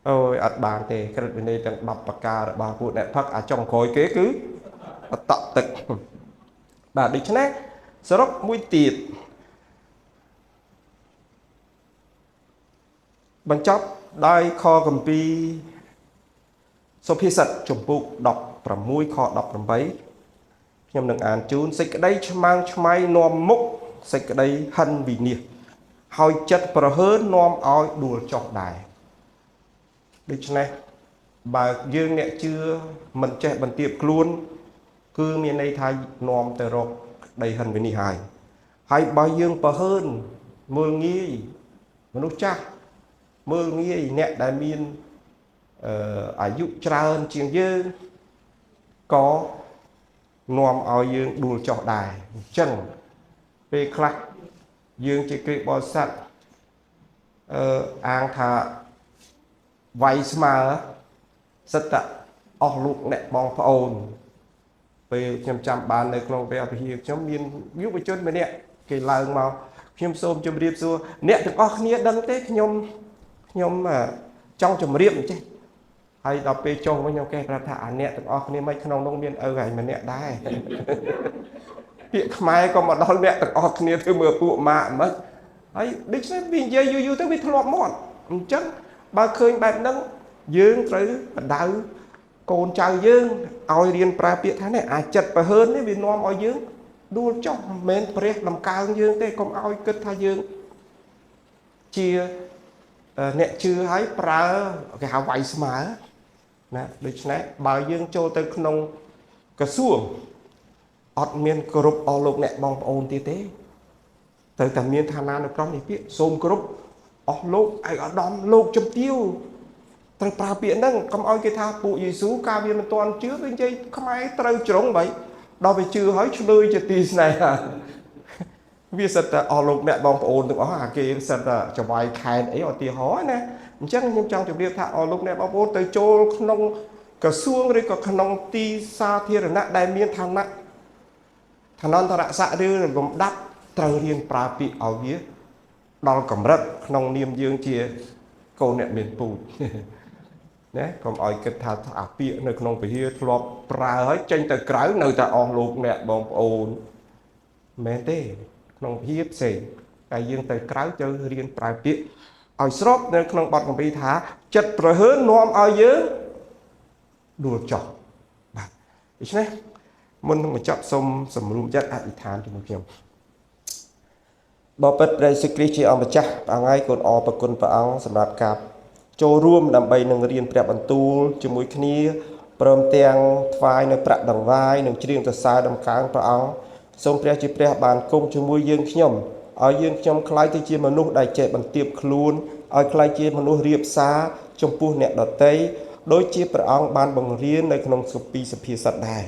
អូយអត់បានទេក្រិតវិន័យទាំង10ប្រការរបស់ពួកអ្នកផឹកអាចុងក្រោយគេគឺបតក់ទឹកបាទដូច្នេះសរុបមួយទៀតបញ្ចប់ដោយខគម្ពីរសុភាសិតជំពូក16ខ18ខ្ញុំនឹងអានជូនសេចក្តីឆ្មើងឆ្មៃនាំមុខសេចក្តីហិនវិនិច្ឆ័យហើយចិត្តប្រហើននាំឲ្យដួលចុះដែរដូច្នេះបើយើងអ្នកជឿមិនចេះបន្ទាបខ្លួនគឺមានន័យថានាំទៅរកដីហិនវិនិច្ឆ័យហើយបើយើងប្រហើនមើលងាយមនុស្សចាស់មើលងាយអ្នកដែលមានអាយុច្រើនជាងយើងក៏នាំឲ្យយើងដួលចុះដែរអញ្ចឹងពេលខ្លះយើងជាគ្រីស្ទបរិស័ទអាងថាវាយស្មើសិតតអស់លោកអ្នកបងប្អូនពេលខ្ញុំចាំបាននៅក្នុងពេលអភិហាខ្ញុំមានយុវជនម្នាក់គេឡើងមកខ្ញុំសូមជម្រាបសួរអ្នកទាំងអស់គ្នាដឹងទេខ្ញុំចង់ជម្រាបអញ្ចេះហើយដល់ពេលចុងវិញខ្ញុំគេប្រាប់ថាអាអ្នកទាំងអស់គ្នាមិនក្នុងនោះមានឪហើយម្នាក់ដែរពាក្យខ្មែរក៏មកដល់អ្នកទាំងអស់គ្នាធ្វើមើលពួកម៉ាក់មិនហើយដូច្នេះវានិយាយយូរទៅវាធ្លាប់មាត់អញ្ចឹងបើឃើញបែបហ្នឹងយើងត្រូវបដៅកូនចៅយើងឲ្យរៀនប្រើពាក្យថានេះអាចិត្តប្រហើននេះវានាំឲ្យយើងដួលចុះមិនមែនព្រះលំកើងយើងទេកុំឲ្យគិតថាយើងជាអ្នកជឿឲ្យប្រើគេហៅវាយស្មើណាដូច្នេះបើយើងចូលទៅក្នុងក្រសួងអត់មានគ្រប់អស់លោកអ្នកបងប្អូនទៀតទេត្រូវតែមានឋានានុក្រមនេះពាក្យសូមគ្រប់អស់លោកឯកឧត្តមលោកជំទាវត្រូវប្រើពាក្យហ្នឹងកុំឲ្យគេថាពួកយេស៊ូកាលវាមិនទាន់ជឿវានិយាយខ្មែរត្រូវជ្រុងបីដល់វាជឿហើយឆ្លើយជាទីស្នេហាវាសិតតែអស់លោកអ្នកបងប្អូនទាំងអស់អាគេសិតតែចវាយខែនអីឧទាហរណ៍ណាអញ្ចឹងខ្ញុំចង់ជម្រាបថាអស់លោកអ្នកបងប្អូនទៅចូលក្នុងក្រសួងឬក៏ក្នុងទីសាធារណៈដែលមានឋានៈឋានន្តរស័ក្តិឬលំដាប់ត្រូវរៀនប្រើពាក្យឲ្យវាដល់កម្រិតក្នុងនាមយើងជាកូនអ្នកមានពូជណាកុំឲ្យគិតថាអាពាក្យនៅក្នុងពហិធ្លាប់ប្រើហើយចេញទៅក្រៅនៅតែអស់លោកអ្នកបងប្អូនមែនទេក្នុងពហិផ្សេងតែយើងទៅក្រៅទៅរៀនប្រើពាក្យឲ្យស្របនៅក្នុងបទគម្ពីរថាចិត្តប្រហើននាំឲ្យយើងដួលចុះបាទដូច្នេះមុននឹងបញ្ចប់សូមសម្រួមចិត្តអធិដ្ឋានជាមួយខ្ញុំ បបិទ្ធព្រះយេស៊ូវគ្រីស្ទជាអង្គម្ចាស់ព្រះអង្គហើយកូនអរប្រគុណព្រះអង្គសម្រាប់ការចូលរួមដើម្បីនឹងរៀនព្រះបន្ទូលជាមួយគ្នាព្រមទាំងថ្វាយនៅប្រាក់ដង្វាយនិងច្រៀងសរសើរដំកើងព្រះអង្គសូមព្រះជាព្រះបានគង់ជាមួយយើងខ្ញុំឲ្យយើងខ្ញុំខ្លាយទៅជាមនុស្សដែលចេះបន្ទាបខ្លួនឲ្យខ្លាយជាមនុស្សរៀបសារចំពោះអ្នកដទៃដោយជាព្រះអង្គបានបង្រៀននៅក្នុងសុភាសិតដែរ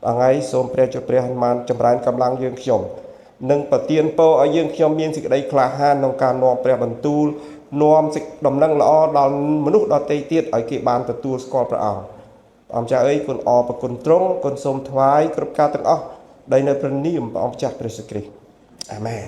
ព្រះអង្គហើយសូមព្រះជាព្រះបានចម្រើនកម្លាំងយើងខ្ញុំនិងប្រទានពរឲ្យយើងខ្ញុំមានសេចក្តីក្លាហានក្នុងការនាំព្រះបន្ទូលនាំសេចក្តីដំណឹងល្អដល់មនុស្សដទៃទៀតឲ្យគេបានទទួលស្គាល់ព្រះអង្គអង្គចាស់អើយគុណអរប្រគុណទ្រង់គុណសូមថ្វាយគ្រប់ការទាំងអស់ដែលនៅព្រះនាមព្រះអង្គម្ចាស់ព្រះយេស៊ូវគ្រីស្ទអាមែន